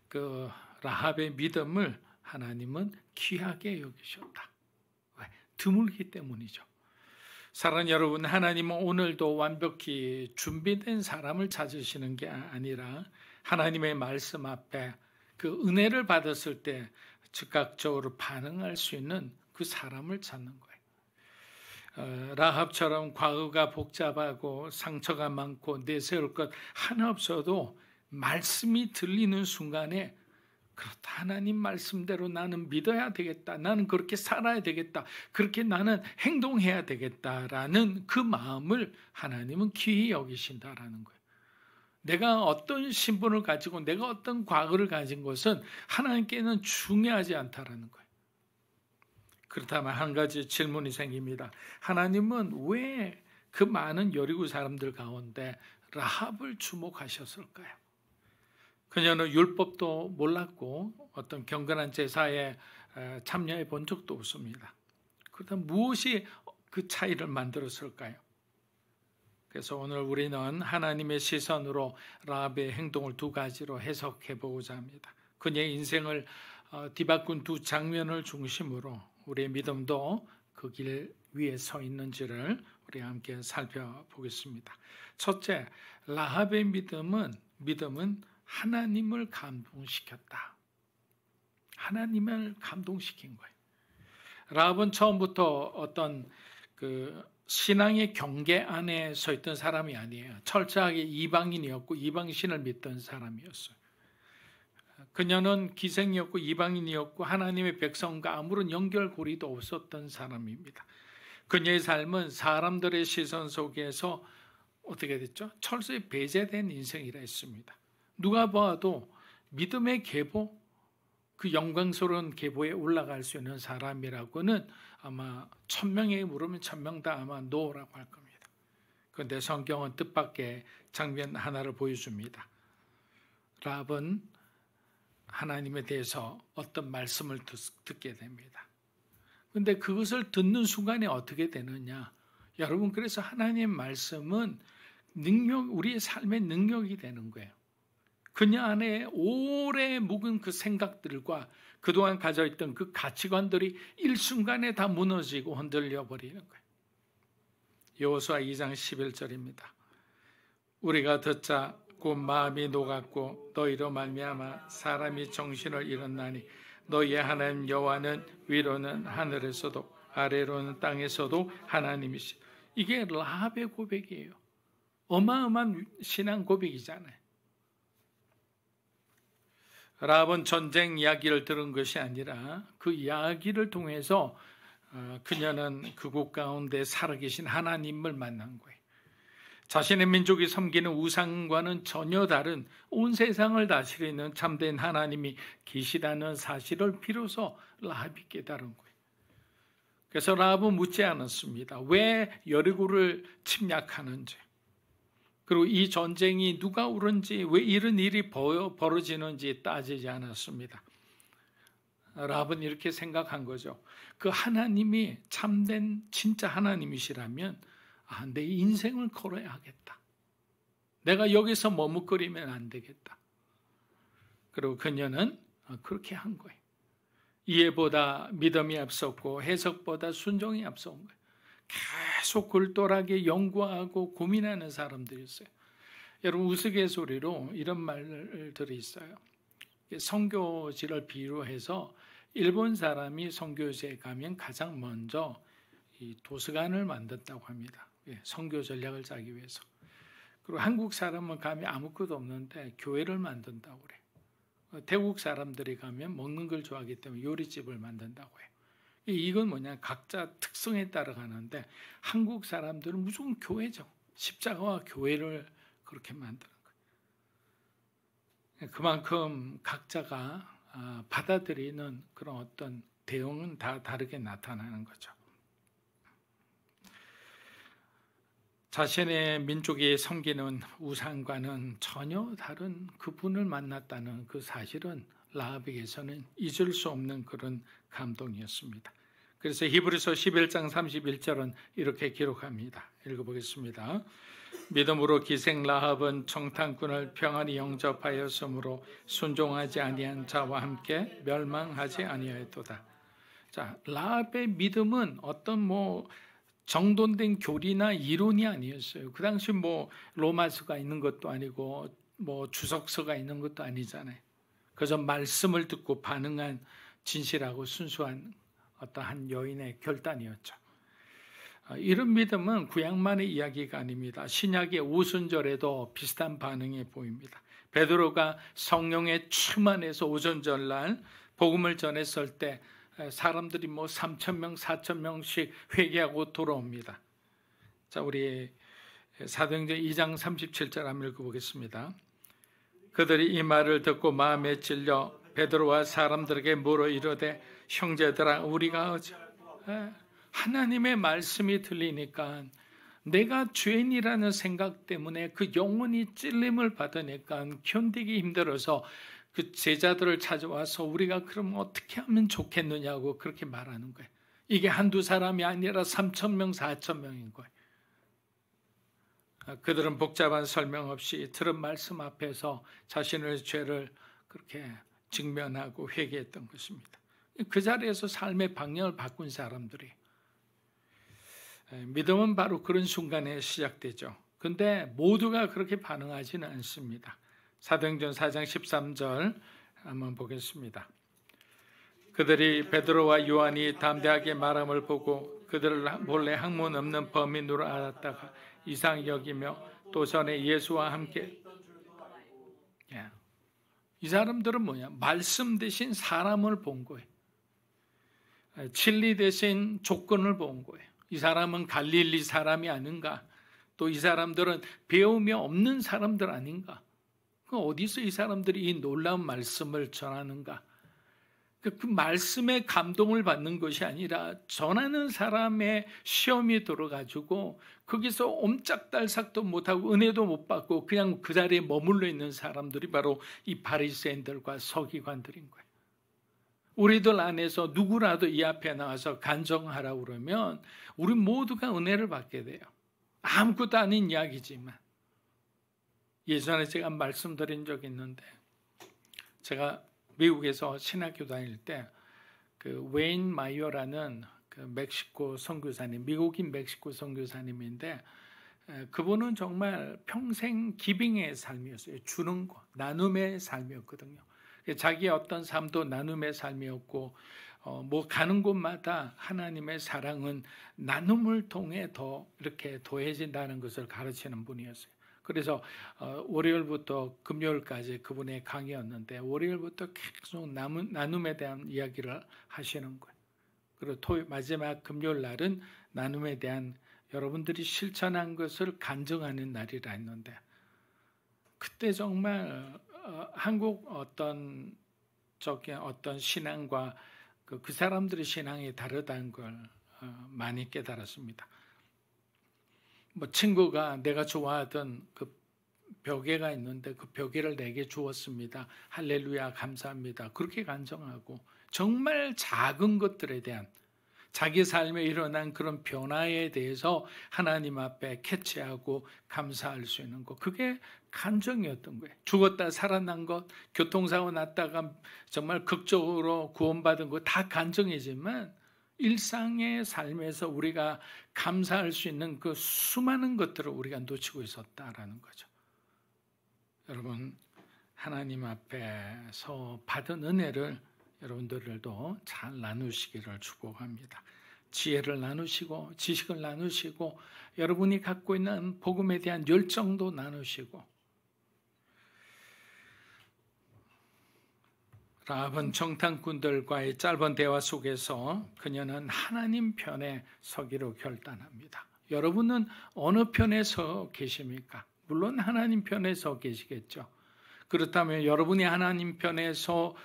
그 라합의 믿음을 하나님은 귀하게 여기셨다. 왜? 드물기 때문이죠. 사랑하는 여러분, 하나님은 오늘도 완벽히 준비된 사람을 찾으시는 게 아니라 하나님의 말씀 앞에 그 은혜를 받았을 때 즉각적으로 반응할 수 있는 그 사람을 찾는 거예요. 라합처럼 과거가 복잡하고 상처가 많고 내세울 것 하나 없어도 말씀이 들리는 순간에 그렇다, 하나님 말씀대로 나는 믿어야 되겠다, 나는 그렇게 살아야 되겠다, 그렇게 나는 행동해야 되겠다라는 그 마음을 하나님은 귀히 여기신다라는 거예요. 내가 어떤 신분을 가지고 내가 어떤 과거를 가진 것은 하나님께는 중요하지 않다라는 거예요. 그렇다면 한 가지 질문이 생깁니다. 하나님은 왜 그 많은 여리고 사람들 가운데 라합을 주목하셨을까요? 그녀는 율법도 몰랐고 어떤 경건한 제사에 참여해 본 적도 없습니다. 그렇다면 무엇이 그 차이를 만들었을까요? 그래서 오늘 우리는 하나님의 시선으로 라합의 행동을 두 가지로 해석해 보고자 합니다. 그녀의 인생을 뒤바꾼 두 장면을 중심으로 우리의 믿음도 그 길 위에 서 있는지를 우리가 함께 살펴보겠습니다. 첫째, 라합의 믿음은 하나님을 감동시켰다. 하나님을 감동시킨 거예요. 라합은 처음부터 어떤 신앙의 경계 안에 서 있던 사람이 아니에요. 철저하게 이방인이었고 이방신을 믿던 사람이었어요. 그녀는 기생이었고 이방인이었고 하나님의 백성과 아무런 연결고리도 없었던 사람입니다. 그녀의 삶은 사람들의 시선 속에서 어떻게 됐죠? 철저히 배제된 인생이라 했습니다. 누가 봐도 믿음의 계보, 그 영광스러운 계보에 올라갈 수 있는 사람이라고는 아마 1000명에게 물으면 1000명 다 아마 노라고 할 겁니다. 그런데 성경은 뜻밖의 장면 하나를 보여줍니다. 라합은 하나님에 대해서 어떤 말씀을 듣게 됩니다. 그런데 그것을 듣는 순간에 어떻게 되느냐? 여러분, 그래서 하나님의 말씀은 우리의 삶의 능력이 되는 거예요. 그녀 안에 오래 묵은 그 생각들과 그동안 가져있던 그 가치관들이 일순간에 다 무너지고 흔들려 버리는 거예요. 여호수아 2장 11절입니다. 우리가 듣자 곧 마음이 녹았고 너희로 말미암아 사람이 정신을 잃었나니 너희의 하나님 여호와는 위로는 하늘에서도 아래로는 땅에서도 하나님이시. 이게 라합의 고백이에요. 어마어마한 신앙 고백이잖아요. 라합은 전쟁 이야기를 들은 것이 아니라 그 이야기를 통해서 그녀는 그곳 가운데 살아계신 하나님을 만난 거예요. 자신의 민족이 섬기는 우상과는 전혀 다른 온 세상을 다스리는 참된 하나님이 계시다는 사실을 비로소 라합이 깨달은 거예요. 그래서 라합은 묻지 않았습니다. 왜 여리고를 침략하는지, 그리고 이 전쟁이 누가 오른지, 왜 이런 일이 벌어지는지 따지지 않았습니다. 라합은 이렇게 생각한 거죠. 그 하나님이 참된 진짜 하나님이시라면 내 인생을 걸어야 하겠다. 내가 여기서 머뭇거리면 안 되겠다. 그리고 그녀는 그렇게 한 거예요. 이해보다 믿음이 앞섰고 해석보다 순종이 앞선 거예요. 계속 골똘하게 연구하고 고민하는 사람들이었어요. 여러분, 우스갯소리로 이런 말들이 있어요. 선교지를 비유해서 일본 사람이 선교지에 가면 가장 먼저 이 도서관을 만든다고 합니다. 선교 전략을 짜기 위해서. 그리고 한국 사람은 가면 아무것도 없는데 교회를 만든다고 그래요. 태국 사람들이 가면 먹는 걸 좋아하기 때문에 요리집을 만든다고 해요. 이건 뭐냐, 각자 특성에 따라 가는데 한국 사람들은 무조건 교회죠. 십자가와 교회를 그렇게 만드는 거예요. 그만큼 각자가 받아들이는 그런 어떤 대응은 다 다르게 나타나는 거죠. 자신의 민족이 섬기는 우상과는 전혀 다른 그분을 만났다는 그 사실은 라합에게서는 잊을 수 없는 그런 감동이었습니다. 그래서 히브리서 11장 31절은 이렇게 기록합니다. 읽어보겠습니다. 믿음으로 기생 라합은 청탄꾼을 평안히 영접하였으므로 순종하지 아니한 자와 함께 멸망하지 아니하였도다. 자, 라합의 믿음은 어떤 정돈된 교리나 이론이 아니었어요. 그 당시 로마서가 있는 것도 아니고 주석서가 있는 것도 아니잖아요. 그저 말씀을 듣고 반응한 진실하고 순수한 어떠한 여인의 결단이었죠. 이런 믿음은 구약만의 이야기가 아닙니다. 신약의 오순절에도 비슷한 반응이 보입니다. 베드로가 성령의 충만해서 오순절날 복음을 전했을 때 사람들이 3,000명, 4,000명씩 회개하고 돌아옵니다. 자, 우리 사도행전 2장 37절 한번 읽어보겠습니다. 그들이 이 말을 듣고 마음에 찔려 베드로와 사람들에게 물어 이르되 형제들아 우리가 하나님의 말씀이 들리니까 내가 죄인이라는 생각 때문에 그 영혼이 찔림을 받으니까 견디기 힘들어서 그 제자들을 찾아와서 우리가 그럼 어떻게 하면 좋겠느냐고 그렇게 말하는 거예요. 이게 한두 사람이 아니라 3,000명, 4,000명인 거예요. 그들은 복잡한 설명 없이 들은 말씀 앞에서 자신의 죄를 그렇게 직면하고 회개했던 것입니다. 그 자리에서 삶의 방향을 바꾼 사람들이, 믿음은 바로 그런 순간에 시작되죠. 근데 모두가 그렇게 반응하지는 않습니다. 사도행전 4장 13절 한번 보겠습니다. 그들이 베드로와 요한이 담대하게 말함을 보고 그들을 본래 학문 없는 범인으로 알았다가 이상 여기며 또 전에 예수와 함께, 이 사람들은 뭐냐? 말씀 대신 사람을 본 거예요. 진리 대신 조건을 본 거예요. 이 사람은 갈릴리 사람이 아닌가? 또 이 사람들은 배움이 없는 사람들 아닌가? 어디서 이 사람들이 이 놀라운 말씀을 전하는가? 그 말씀에 감동을 받는 것이 아니라 전하는 사람의 시험이 들어가지고 거기서 옴짝달싹도 못하고 은혜도 못 받고 그냥 그 자리에 머물러 있는 사람들이 바로 이 바리새인들과 서기관들인 거예요. 우리들 안에서 누구라도 이 앞에 나와서 간증하라고 그러면 우리 모두가 은혜를 받게 돼요. 아무것도 아닌 이야기지만. 예전에 제가 말씀드린 적이 있는데, 제가 미국에서 신학교 다닐 때 그 웨인 마이어라는 그 멕시코 선교사님, 미국인 멕시코 선교사님인데, 그분은 정말 평생 기빙의 삶이었어요. 주는 거, 나눔의 삶이었거든요. 자기의 어떤 삶도 나눔의 삶이었고, 뭐 가는 곳마다 하나님의 사랑은 나눔을 통해 더 이렇게 더해진다는 것을 가르치는 분이었어요. 그래서 월요일부터 금요일까지 그분의 강의였는데, 월요일부터 계속 나눔에 대한 이야기를 하시는 거예요. 그리고 마지막 금요일 날은 나눔에 대한 여러분들이 실천한 것을 간증하는 날이라 했는데, 그때 정말 한국 어떤 신앙과 그 사람들의 신앙이 다르다는 걸 많이 깨달았습니다. 뭐 친구가 내가 좋아하던 그 벽에가 있는데 그 벽에를 내게 주었습니다. 할렐루야 감사합니다. 그렇게 간증하고, 정말 작은 것들에 대한 자기 삶에 일어난 그런 변화에 대해서 하나님 앞에 캐치하고 감사할 수 있는 것, 그게 간증이었던 거예요. 죽었다 살아난 것, 교통사고 났다가 정말 극적으로 구원받은 것 다 간증이지만, 일상의 삶에서 우리가 감사할 수 있는 그 수많은 것들을 우리가 놓치고 있었다라는 거죠. 여러분, 하나님 앞에서 받은 은혜를 여러분들도 잘 나누시기를 축복합니다. 지혜를 나누시고 지식을 나누시고 여러분이 갖고 있는 복음에 대한 열정도 나누시고, 라합은 정탐꾼들과의 짧은 대화 속에서 그녀는 하나님 편에 서기로 결단합니다. 여러분은 어느 편에 서 계십니까? 물론 하나님 편에 서 계시겠죠. 그렇다면 여러분이 하나님 편에서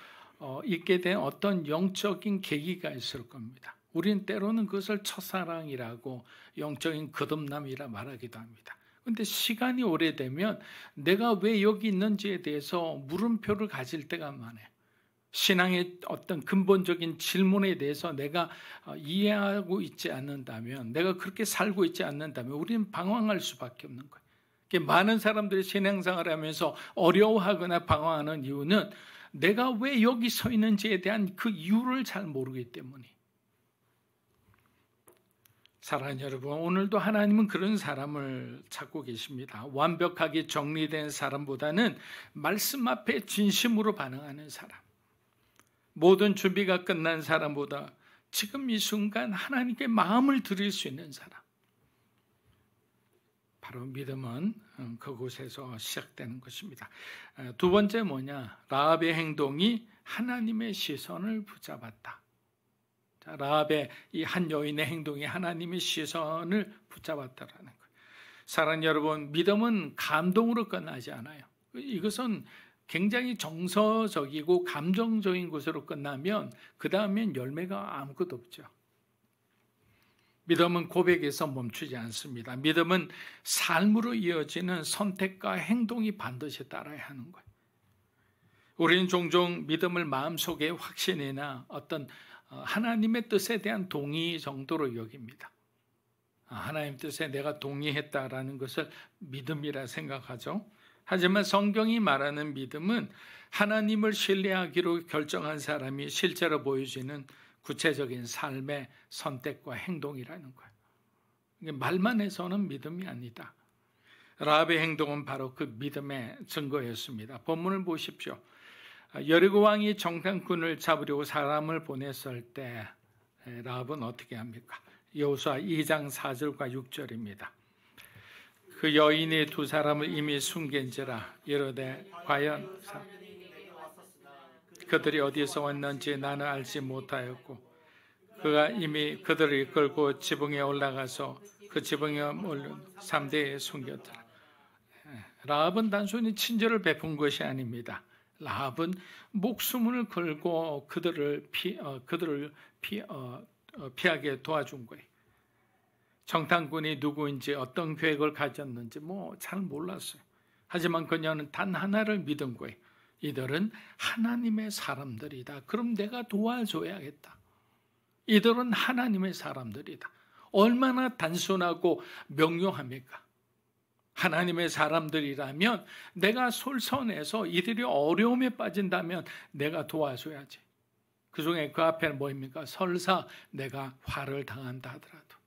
있게 된 어떤 영적인 계기가 있을 겁니다. 우린 때로는 그것을 첫사랑이라고 영적인 거듭남이라 말하기도 합니다. 그런데 시간이 오래되면 내가 왜 여기 있는지에 대해서 물음표를 가질 때가 많아요. 신앙의 어떤 근본적인 질문에 대해서 내가 이해하고 있지 않는다면, 내가 그렇게 살고 있지 않는다면 우리는 방황할 수밖에 없는 거예요. 많은 사람들이 신앙생활을 하면서 어려워하거나 방황하는 이유는 내가 왜 여기 서 있는지에 대한 그 이유를 잘 모르기 때문에. 사랑하는 여러분, 오늘도 하나님은 그런 사람을 찾고 계십니다. 완벽하게 정리된 사람보다는 말씀 앞에 진심으로 반응하는 사람, 모든 준비가 끝난 사람보다 지금 이 순간 하나님께 마음을 드릴 수 있는 사람, 바로 믿음은 그곳에서 시작되는 것입니다. 두 번째 뭐냐? 라합의 행동이 하나님의 시선을 붙잡았다. 자, 라합의 이 한 여인의 행동이 하나님의 시선을 붙잡았다라는 거예요. 사랑하는 여러분, 믿음은 감동으로 끝나지 않아요. 이것은 굉장히 정서적이고 감정적인 것으로 끝나면 그 다음엔 열매가 아무것도 없죠. 믿음은 고백에서 멈추지 않습니다. 믿음은 삶으로 이어지는 선택과 행동이 반드시 따라야 하는 거예요. 우리는 종종 믿음을 마음속에 확신이나 어떤 하나님의 뜻에 대한 동의 정도로 여깁니다. 하나님 뜻에 내가 동의했다라는 것을 믿음이라 생각하죠. 하지만 성경이 말하는 믿음은 하나님을 신뢰하기로 결정한 사람이 실제로 보여지는 구체적인 삶의 선택과 행동이라는 거예요. 이게 말만 해서는 믿음이 아니다. 라합의 행동은 바로 그 믿음의 증거였습니다. 본문을 보십시오. 여리고 왕이 정탐꾼을 잡으려고 사람을 보냈을 때 라합은 어떻게 합니까? 여호수아 2장 4절과 6절입니다. 그 여인이 두 사람을 이미 숨긴지라 이르되 과연 그들이 어디서 왔는지 나는 알지 못하였고 그가 이미 그들을 이끌고 지붕에 올라가서 그 지붕에 올린 3대에 숨겼더라. 라합은 단순히 친절을 베푼 것이 아닙니다. 라합은 목숨을 걸고 그들을 피하게 도와준 거예요. 정탐꾼이 누구인지 어떤 계획을 가졌는지 잘 몰랐어요. 하지만 그녀는 단 하나를 믿은 거예요. 이들은 하나님의 사람들이다. 그럼 내가 도와줘야겠다. 이들은 하나님의 사람들이다. 얼마나 단순하고 명료합니까? 하나님의 사람들이라면 내가 솔선해서 이들이 어려움에 빠진다면 내가 도와줘야지. 그중에 그 앞에는 뭐입니까? 설사 내가 화를 당한다 하더라도.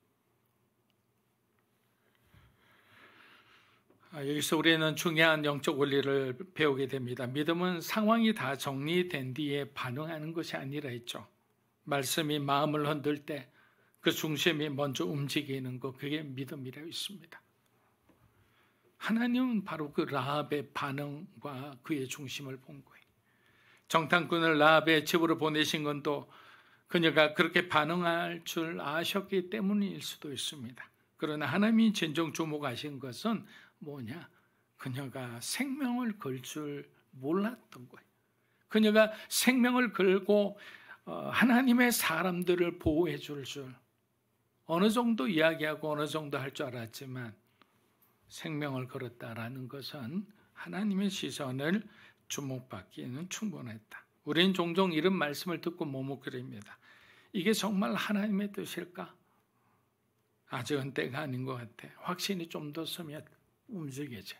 여기서 우리는 중요한 영적 원리를 배우게 됩니다. 믿음은 상황이 다 정리된 뒤에 반응하는 것이 아니라 했죠. 말씀이 마음을 흔들 때 그 중심이 먼저 움직이는 것, 그게 믿음이라고 있습니다. 하나님은 바로 그 라합의 반응과 그의 중심을 본 거예요. 정탐꾼을 라합의 집으로 보내신 건 또 그녀가 그렇게 반응할 줄 아셨기 때문일 수도 있습니다. 그러나 하나님이 진정 주목하신 것은 뭐냐? 그녀가 생명을 걸 줄 몰랐던 거예요. 그녀가 생명을 걸고 하나님의 사람들을 보호해 줄 어느 정도 이야기하고 어느 정도 할 줄 알았지만 생명을 걸었다라는 것은 하나님의 시선을 주목받기에는 충분했다. 우리는 종종 이런 말씀을 듣고 머뭇거립니다. 이게 정말 하나님의 뜻일까? 아직은 때가 아닌 것 같아. 확신이 좀 더 서면 움직이지.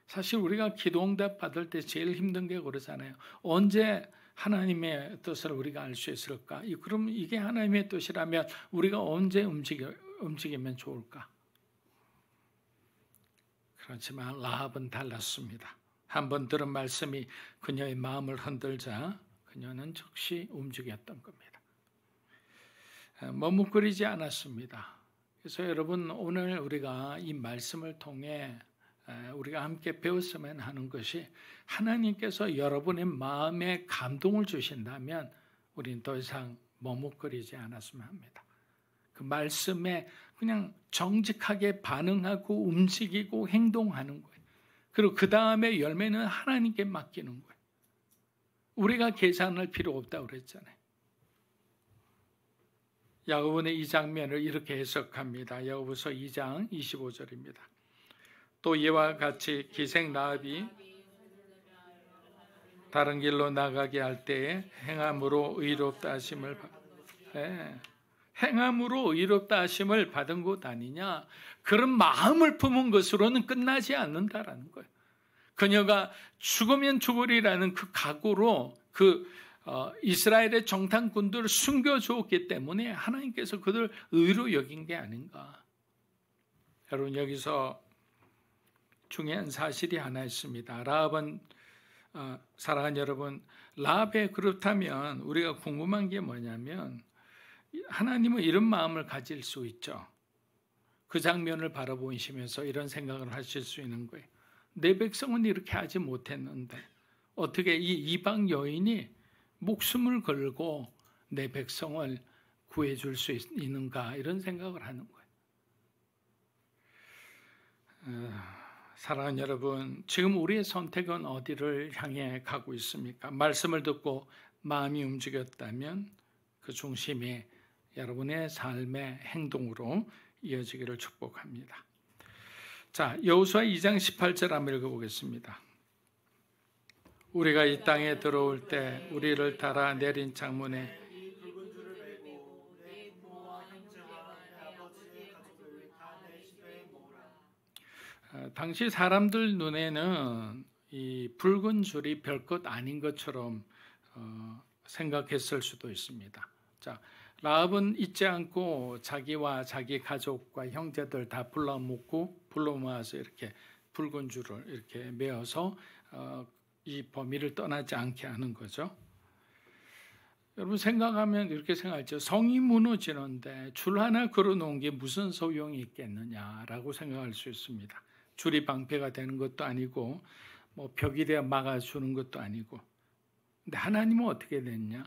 사실 우리가 기도응답 받을 때 제일 힘든 게 그러잖아요. 언제 하나님의 뜻을 우리가 알 수 있을까? 그럼 이게 하나님의 뜻이라면 우리가 언제 움직이면 좋을까? 그렇지만 라합은 달랐습니다. 한번 들은 말씀이 그녀의 마음을 흔들자 그녀는 즉시 움직였던 겁니다. 머뭇거리지 않았습니다. 그래서 여러분 오늘 우리가 이 말씀을 통해 우리가 함께 배웠으면 하는 것이 하나님께서 여러분의 마음에 감동을 주신다면 우리는 더 이상 머뭇거리지 않았으면 합니다. 그 말씀에 그냥 정직하게 반응하고 움직이고 행동하는 거예요. 그리고 그 다음에 열매는 하나님께 맡기는 거예요. 우리가 계산할 필요 없다고 그랬잖아요. 야고보는 이 장면을 이렇게 해석합니다. 야고보서 2장 25절입니다. 또 이와 같이 기생 라합이 다른 길로 나가게 할 때에 행함으로 의롭다 하심을 받은 것 아니냐. 그런 마음을 품은 것으로는 끝나지 않는다라는 거예요. 그녀가 죽으면 죽으리라는 그 각오로 이스라엘의 정탐꾼들을 숨겨주었기 때문에 하나님께서 그들 의로 여긴 게 아닌가. 여러분 여기서 중요한 사실이 하나 있습니다. 라합은 사랑하는 여러분, 라합에 그렇다면 우리가 궁금한 게 뭐냐면 하나님은 이런 마음을 가질 수 있죠. 그 장면을 바라보시면서 이런 생각을 하실 수 있는 거예요. 내 백성은 이렇게 하지 못했는데 어떻게 이 이방 여인이 목숨을 걸고 내 백성을 구해줄 수 있는가 이런 생각을 하는 거예요. 사랑하는 여러분, 지금 우리의 선택은 어디를 향해 가고 있습니까? 말씀을 듣고 마음이 움직였다면 그 중심이 여러분의 삶의 행동으로 이어지기를 축복합니다. 자, 여호수아 2장 18절 한번 읽어보겠습니다. 우리가 이 땅에 들어올 때 우리를 따라 내린 창문에 당시 사람들 눈에는 이 붉은 줄이 별것 아닌 것처럼 생각했을 수도 있습니다. 자, 라합은 잊지 않고 자기와 자기 가족과 형제들 다 불러 모아서 이렇게 붉은 줄을 이렇게 메어서 이 범위를 떠나지 않게 하는 거죠. 여러분 생각하면 이렇게 생각하죠. 성이 무너지는데 줄 하나 걸어놓은 게 무슨 소용이 있겠느냐라고 생각할 수 있습니다. 줄이 방패가 되는 것도 아니고 뭐 벽이 되어 막아주는 것도 아니고. 근데 하나님은 어떻게 됐냐?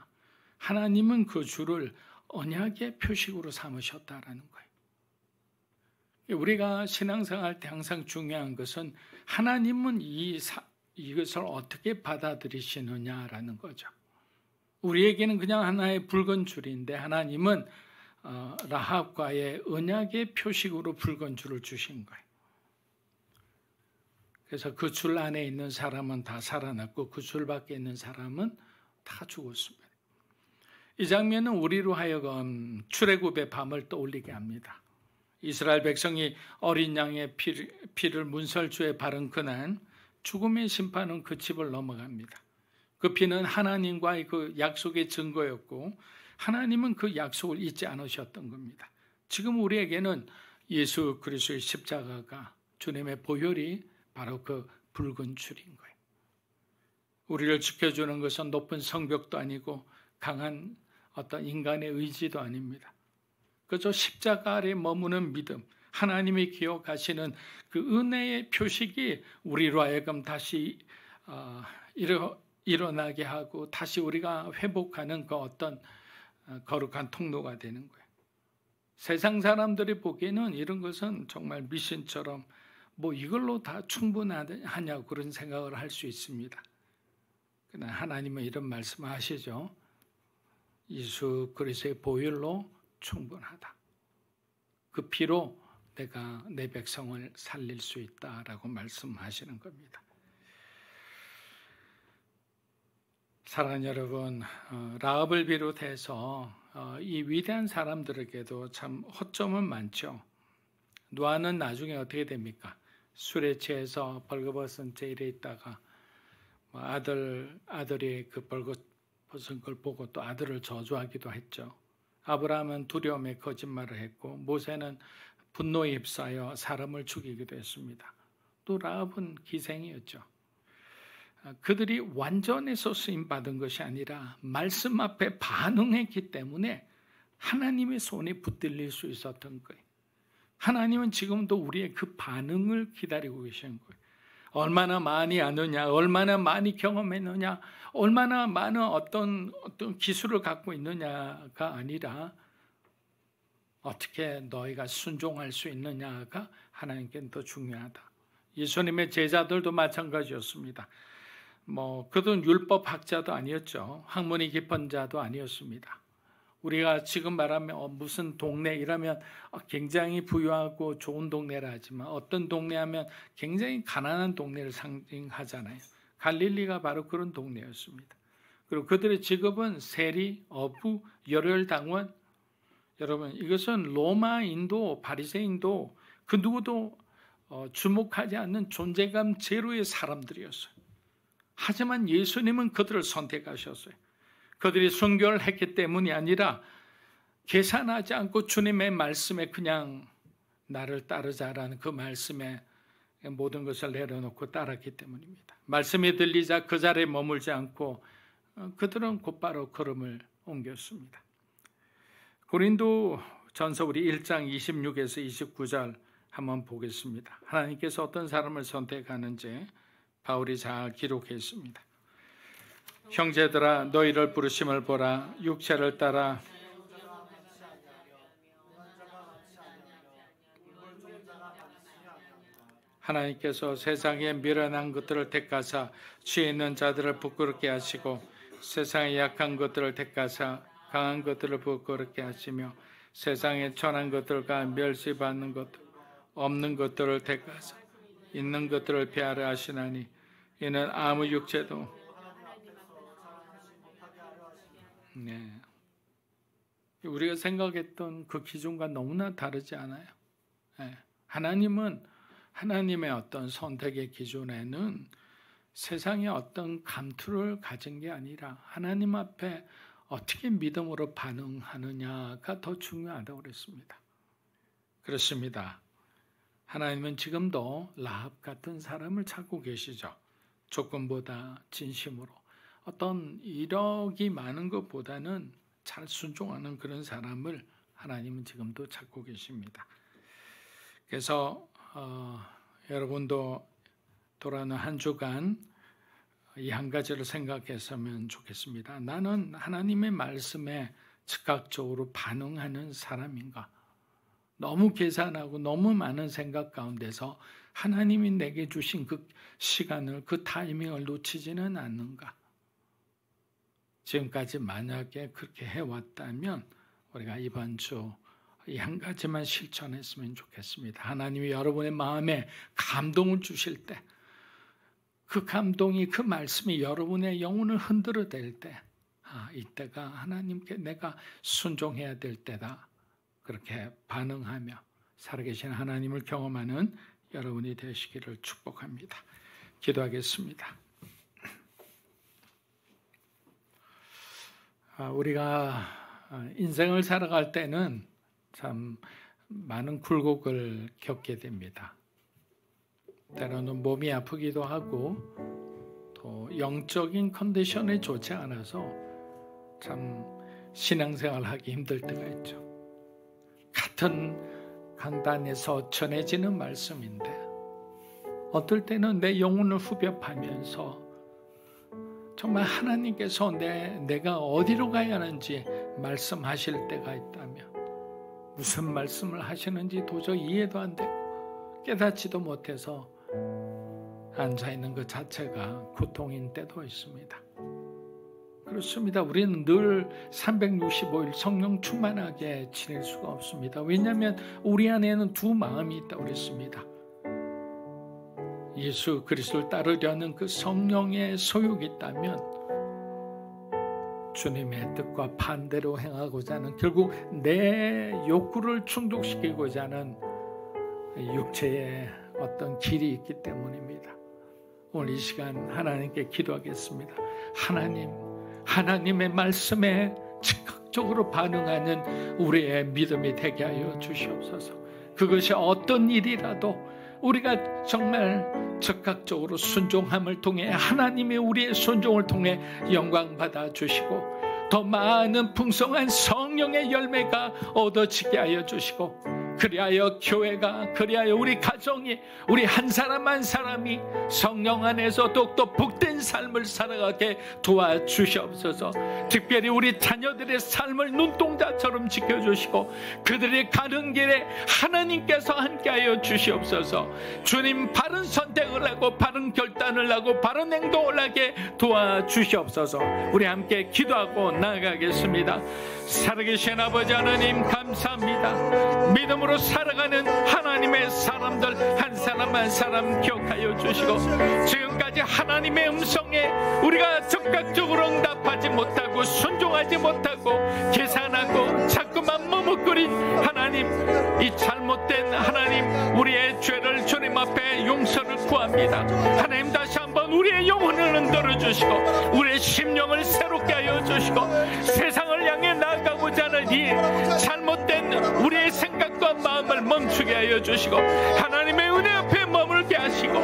하나님은 그 줄을 언약의 표식으로 삼으셨다라는 거예요. 우리가 신앙생활 때 항상 중요한 것은 하나님은 이것을 어떻게 받아들이시느냐라는 거죠. 우리에게는 그냥 하나의 붉은 줄인데 하나님은 라합과의 언약의 표식으로 붉은 줄을 주신 거예요. 그래서 그 줄 안에 있는 사람은 다 살아났고 그 줄 밖에 있는 사람은 다 죽었습니다. 이 장면은 우리로 하여금 출애굽의 밤을 떠올리게 합니다. 이스라엘 백성이 어린 양의 피를 문설주에 바른 그날 죽음의 심판은 그 집을 넘어갑니다. 그 피는 하나님과의 그 약속의 증거였고 하나님은 그 약속을 잊지 않으셨던 겁니다. 지금 우리에게는 예수 그리스도의 십자가가 주님의 보혈이 바로 그 붉은 줄인 거예요. 우리를 지켜주는 것은 높은 성벽도 아니고 강한 어떤 인간의 의지도 아닙니다. 그저 십자가 아래 머무는 믿음, 하나님이 기억하시는 그 은혜의 표식이 우리로 하여금 다시 일어나게 하고 다시 우리가 회복하는 그 어떤 거룩한 통로가 되는 거예요. 세상 사람들이 보기에는 이런 것은 정말 미신처럼 뭐 이걸로 다 충분하냐고 그런 생각을 할 수 있습니다. 그러나 하나님은 이런 말씀을 하시죠. 예수 그리스도의 보혈로 충분하다. 그 피로 내가 내 백성을 살릴 수 있다라고 말씀하시는 겁니다. 사랑하는 여러분, 라합을 비롯해서 이 위대한 사람들에게도 참 허점은 많죠. 노아는 나중에 어떻게 됩니까? 술에 취해서 벌거벗은 채 이래 있다가 아들이 그 벌거벗은 걸 보고 또 아들을 저주하기도 했죠. 아브라함은 두려움에 거짓말을 했고 모세는 분노에 휩싸여 사람을 죽이기도 했습니다. 또 라합은 기생이었죠. 그들이 완전해서 쓰임받은 것이 아니라 말씀 앞에 반응했기 때문에 하나님의 손이 붙들릴 수 있었던 거예요. 하나님은 지금도 우리의 그 반응을 기다리고 계시는 거예요. 얼마나 많이 아느냐, 얼마나 많이 경험했느냐, 얼마나 많은 어떤 기술을 갖고 있느냐가 아니라 어떻게 너희가 순종할 수 있느냐가 하나님께는 더 중요하다. 예수님의 제자들도 마찬가지였습니다. 그들은 율법학자도 아니었죠. 학문이 깊은 자도 아니었습니다. 우리가 지금 말하면 무슨 동네 이라면 굉장히 부유하고 좋은 동네라 하지만 어떤 동네 하면 굉장히 가난한 동네를 상징하잖아요. 갈릴리가 바로 그런 동네였습니다. 그리고 그들의 직업은 세리, 어부, 열혈당원. 여러분 이것은 로마인도 바리새인도 그 누구도 주목하지 않는 존재감 제로의 사람들이었어요. 하지만 예수님은 그들을 선택하셨어요. 그들이 순교를 했기 때문이 아니라 계산하지 않고 주님의 말씀에 그냥 나를 따르자라는 그 말씀에 모든 것을 내려놓고 따랐기 때문입니다. 말씀이 들리자 그 자리에 머물지 않고 그들은 곧바로 걸음을 옮겼습니다. 고린도전서 우리 1장 26에서 29절 한번 보겠습니다. 하나님께서 어떤 사람을 선택하는지 바울이 잘 기록했습니다. 형제들아 너희를 부르심을 보라. 육체를 따라 하나님께서 세상에 미련한 것들을 택하사 지혜 있는 자들을 부끄럽게 하시고 세상의 약한 것들을 택하사 강한 것들을 부끄럽게 하시며 세상에 천한 것들과 멸시받는 것들 없는 것들을 택하사 있는 것들을 폐하려 하시나니 이는 아무 육체도 우리가 생각했던 그 기준과 너무나 다르지 않아요. 하나님은 하나님의 어떤 선택의 기준에는 세상의 어떤 감투를 가진 게 아니라 하나님 앞에 어떻게 믿음으로 반응하느냐가 더 중요하다고 그랬습니다. 그렇습니다. 하나님은 지금도 라합 같은 사람을 찾고 계시죠. 조건보다 진심으로 어떤 이력이 많은 것보다는 잘 순종하는 그런 사람을 하나님은 지금도 찾고 계십니다. 그래서 여러분도 돌아오는 한 주간 이 한 가지를 생각했으면 좋겠습니다. 나는 하나님의 말씀에 즉각적으로 반응하는 사람인가? 너무 계산하고 너무 많은 생각 가운데서 하나님이 내게 주신 그 시간을, 그 타이밍을 놓치지는 않는가? 지금까지 만약에 그렇게 해왔다면 우리가 이번 주 이 한 가지만 실천했으면 좋겠습니다. 하나님이 여러분의 마음에 감동을 주실 때, 그 감동이, 그 말씀이 여러분의 영혼을 흔들어댈 때, 이때가 하나님께 내가 순종해야 될 때다. 그렇게 반응하며 살아계신 하나님을 경험하는 여러분이 되시기를 축복합니다. 기도하겠습니다. 우리가 인생을 살아갈 때는 참 많은 굴곡을 겪게 됩니다. 때로는 몸이 아프기도 하고 또 영적인 컨디션이 좋지 않아서 참 신앙생활 하기 힘들 때가 있죠. 같은 강단에서 전해지는 말씀인데 어떨 때는 내 영혼을 후벼파면서 정말 하나님께서 내가 어디로 가야 하는지 말씀하실 때가 있다면 무슨 말씀을 하시는지 도저히 이해도 안 되고 깨닫지도 못해서 앉아있는 것 자체가 고통인 때도 있습니다. 그렇습니다. 우리는 늘 365일 성령 충만하게 지낼 수가 없습니다. 왜냐하면 우리 안에는 두 마음이 있다고 그랬습니다. 예수 그리스도를 따르려는 그 성령의 소욕이 있다면 주님의 뜻과 반대로 행하고자 하는, 결국 내 욕구를 충족시키고자 하는 육체의 어떤 길이 있기 때문입니다. 오늘 이 시간 하나님께 기도하겠습니다. 하나님의 말씀에 즉각적으로 반응하는 우리의 믿음이 되게 하여 주시옵소서. 그것이 어떤 일이라도 우리가 정말 즉각적으로 순종함을 통해 하나님의 우리의 순종을 통해 영광 받아 주시고 더 많은 풍성한 성령의 열매가 얻어지게 하여 주시고, 그리하여 교회가, 그리하여 우리 가정이, 우리 한 사람 한 사람이 성령 안에서 더욱더 복된 삶을 살아가게 도와주시옵소서. 특별히 우리 자녀들의 삶을 눈동자처럼 지켜주시고 그들이 가는 길에 하나님께서 함께하여 주시옵소서. 주님, 바른 선택을 하고 바른 결단을 하고 바른 행동을 하게 도와주시옵소서. 우리 함께 기도하고 나아가겠습니다. 살아계신 아버지 하나님, 감사합니다. 믿음으로 살아가는 하나님의 사람들 한 사람 한 사람 기억하여 주시고, 지금까지 하나님의 음성에 우리가 적극적으로 응답하지 못하고 순종하지 못하고 계산하고 자꾸만 머뭇거린 하나님, 이 잘못된 하나님, 우리의 죄를 주님 앞에 용서를 구합니다. 하나님, 다시 한번 우리의 영혼을 흔들어 주시고 우리의 심령을 새롭게 하여 주시고 세상을 향해 나아가고자 하는 이 잘못된 우리의 생각과 마음을 멈추게 하여 주시고 하나님의 은혜 앞에 머물게 하시고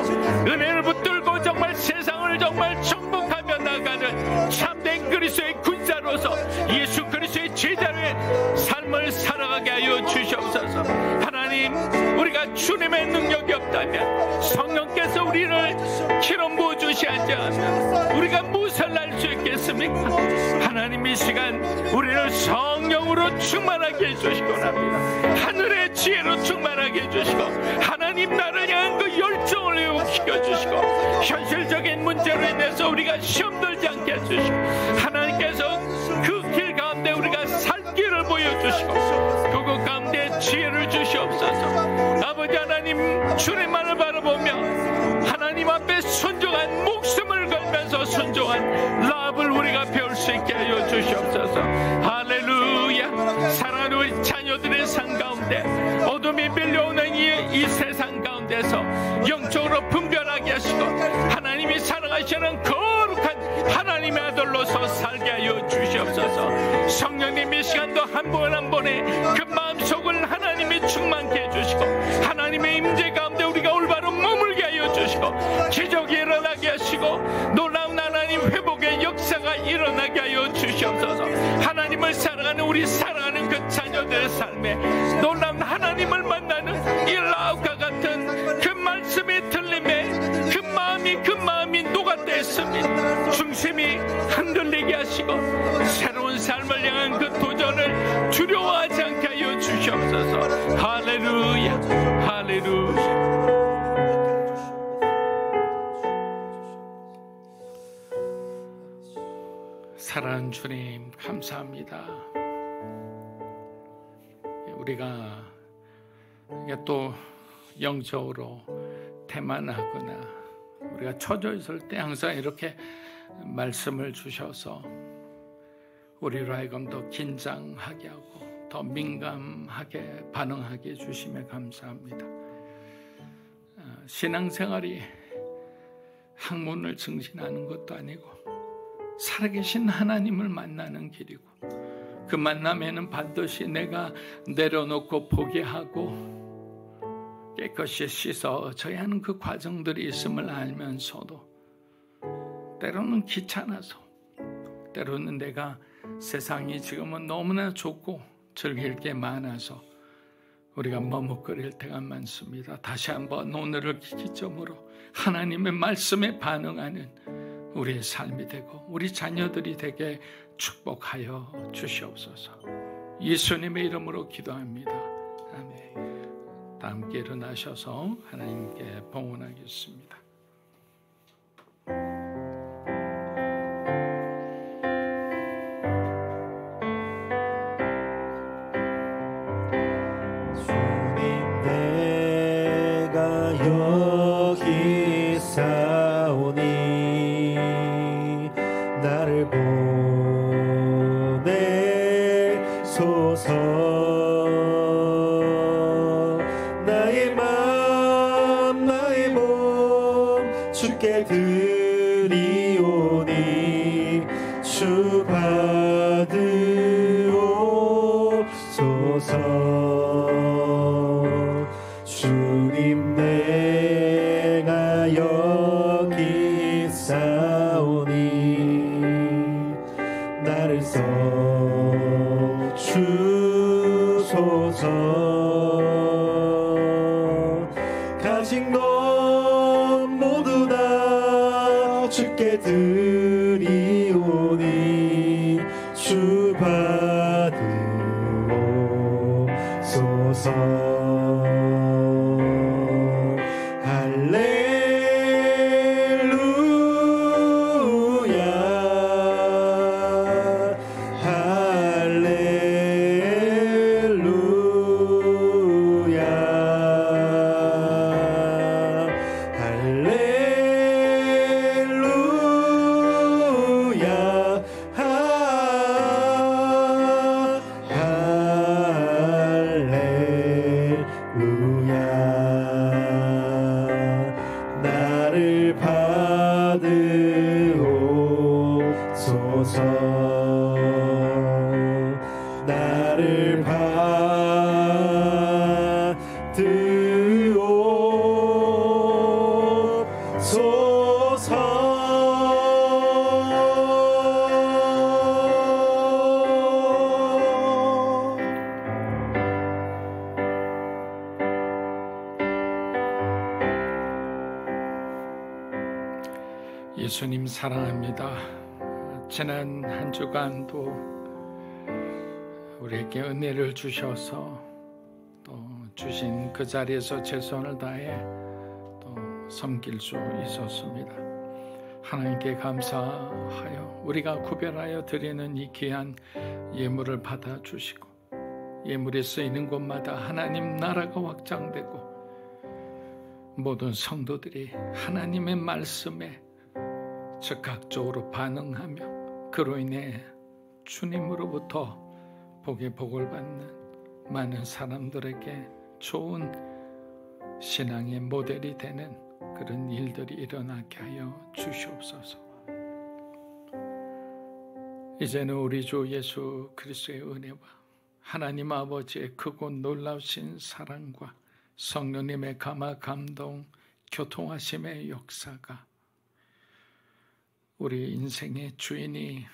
은혜를 붙들고 정말 세상을 정말 정복하며 나가는 참된 그리스도의 군사로서 예수 그리스도의 제자로의 삶을 살아가게 하여 주시옵소서. 하나님, 우리가 주님의 능력이 없다면, 성령께서 우리를 기름 부어 주시지 않으면 우리가 무엇을 할 수 있겠습니까? 하나님, 이 시간 우리를 성령으로 충만하게 해주시고 합니다. 하늘의 지혜로 충만하게 해주시고 하나님 나를 향한 그 열정을 회복시켜주시고 현실적인 문제로 인해서 우리가 시험 들지 않게 해주시고 하나님께서 그 길 가운데 우리가 지혜를 주시옵소서. 아버지 하나님, 주님만을 바라보며 하나님 앞에 순종한, 목숨을 걸면서 순종한 라합을 우리가 배울 수 있게 하여 주시옵소서. 할렐루야. 사랑하는 우리 자녀들의 삶 가운데 어둠이 밀려오는 이 세상 가운데서 영적으로 분별하게 하시고 하나님이 사랑하시는 거룩한 하나님의 아들로서 살게 하여 주시옵소서. 성령님, 이 시간도 한 번 한 번에 그 마음속을 하나님이 충만케 해주시고 하나님의 임재 가운데 우리가 올바로 머물게 하여 주시고 기적이 일어나게 하시고 놀라운 하나님 회복의 역사가 일어나게 하여 주시옵소서. 하나님을 사랑하는 우리 사랑하는 그 자녀들의 삶에 놀라운 하나님을 만나는 이 라합과 같은 그 말씀이 들림에 그 마음이 녹아져 있습니다. 중심이 흔들리게 하시고 새로운 삶을 향한 그 도전을 두려워하지 않게 하여 주시옵소서. 할렐루야, 할렐루야. 사랑하는 주님, 감사합니다. 우리가 또 영적으로 태만하거나 우리가 처져 있을 때 항상 이렇게 말씀을 주셔서 우리로 하여금 더 긴장하게 하고 더 민감하게 반응하게 해주심에 감사합니다. 신앙생활이 학문을 증진하는 것도 아니고 살아계신 하나님을 만나는 길이고 그 만남에는 반드시 내가 내려놓고 포기하고 깨끗이 씻어져야 하는 그 과정들이 있음을 알면서도 때로는 귀찮아서 때로는 내가 세상이 지금은 너무나 좋고 즐길 게 많아서 우리가 머뭇거릴 때가 많습니다. 다시 한번 오늘을 기점으로 하나님의 말씀에 반응하는 우리의 삶이 되고 우리 자녀들이 되게 축복하여 주시옵소서. 예수님의 이름으로 기도합니다. 아멘. 다 함께 일어나셔서 하나님께 봉헌하겠습니다. 주님, 내가 여기 있사오니 나를 보내소서. 주께 드리오니 주 받으옵소서. 주님, 내가 여기 있사오니 나를 써주소서. 가진 것 모두 다 주께 드리오니 주 받으옵소서. 나를 받으옵소서. 예수님 사랑합니다. 지난 한 주간도 우리에게 은혜를 주셔서 또 주신 그 자리에서 최선을 다해 또 섬길 수 있었습니다. 하나님께 감사하여 우리가 구별하여 드리는 이 귀한 예물을 받아주시고 예물이 쓰이는 곳마다 하나님 나라가 확장되고 모든 성도들이 하나님의 말씀에 즉각적으로 반응하며 그로 인해 주님으로부터 복의 복을 받는 많은 사람들에게 좋은 신앙의 모델이 되는 그런 일들이 일어나게 하여 주시옵소서. 이제는 우리 주 예수 그리스도의 은혜와 하나님 아버지의 크고 놀라우신 사랑과 성령님의 감화 감동 교통하심의 역사가 우리 인생의 주인이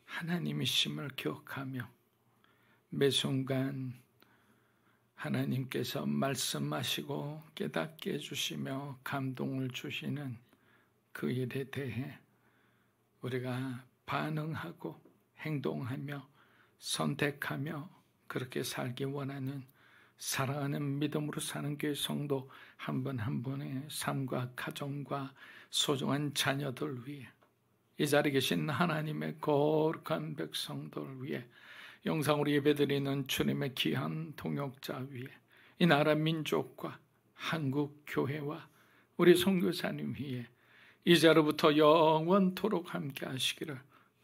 하나님이심을 기억하며 매 순간 하나님께서 말씀하시고 깨닫게 해주시며 감동을 주시는 그 일에 대해 우리가 반응하고 행동하며 선택하며 그렇게 살기 원하는 사랑하는 믿음으로 사는 교회 성도 한 분 한 분의 삶과 가정과 소중한 자녀들 위해 이 자리에 계신 하나님의 거룩한 백성들 위해 영상으로 예배드리는 주님의 귀한 동역자 위에 이 나라 민족과 한국 교회와 우리 선교사님 위에 이제로부터 영원토록 함께 하시기를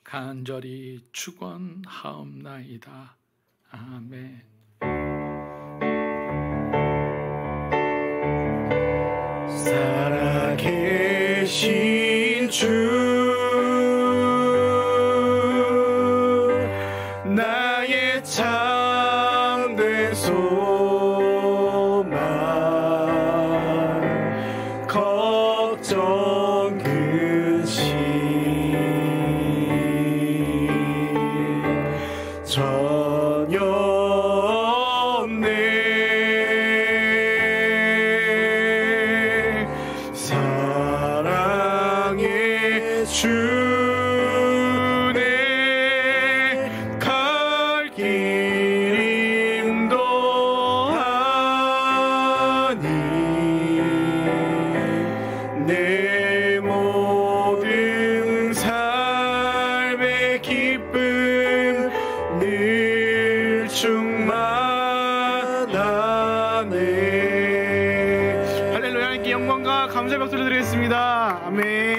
간절히 축원하옵나이다. 아멘. 살아계신 주 나의 참된 소망 걱정 근심 전혀 없네. 사랑의 주 감사의 박수를 드리겠습니다. 아멘.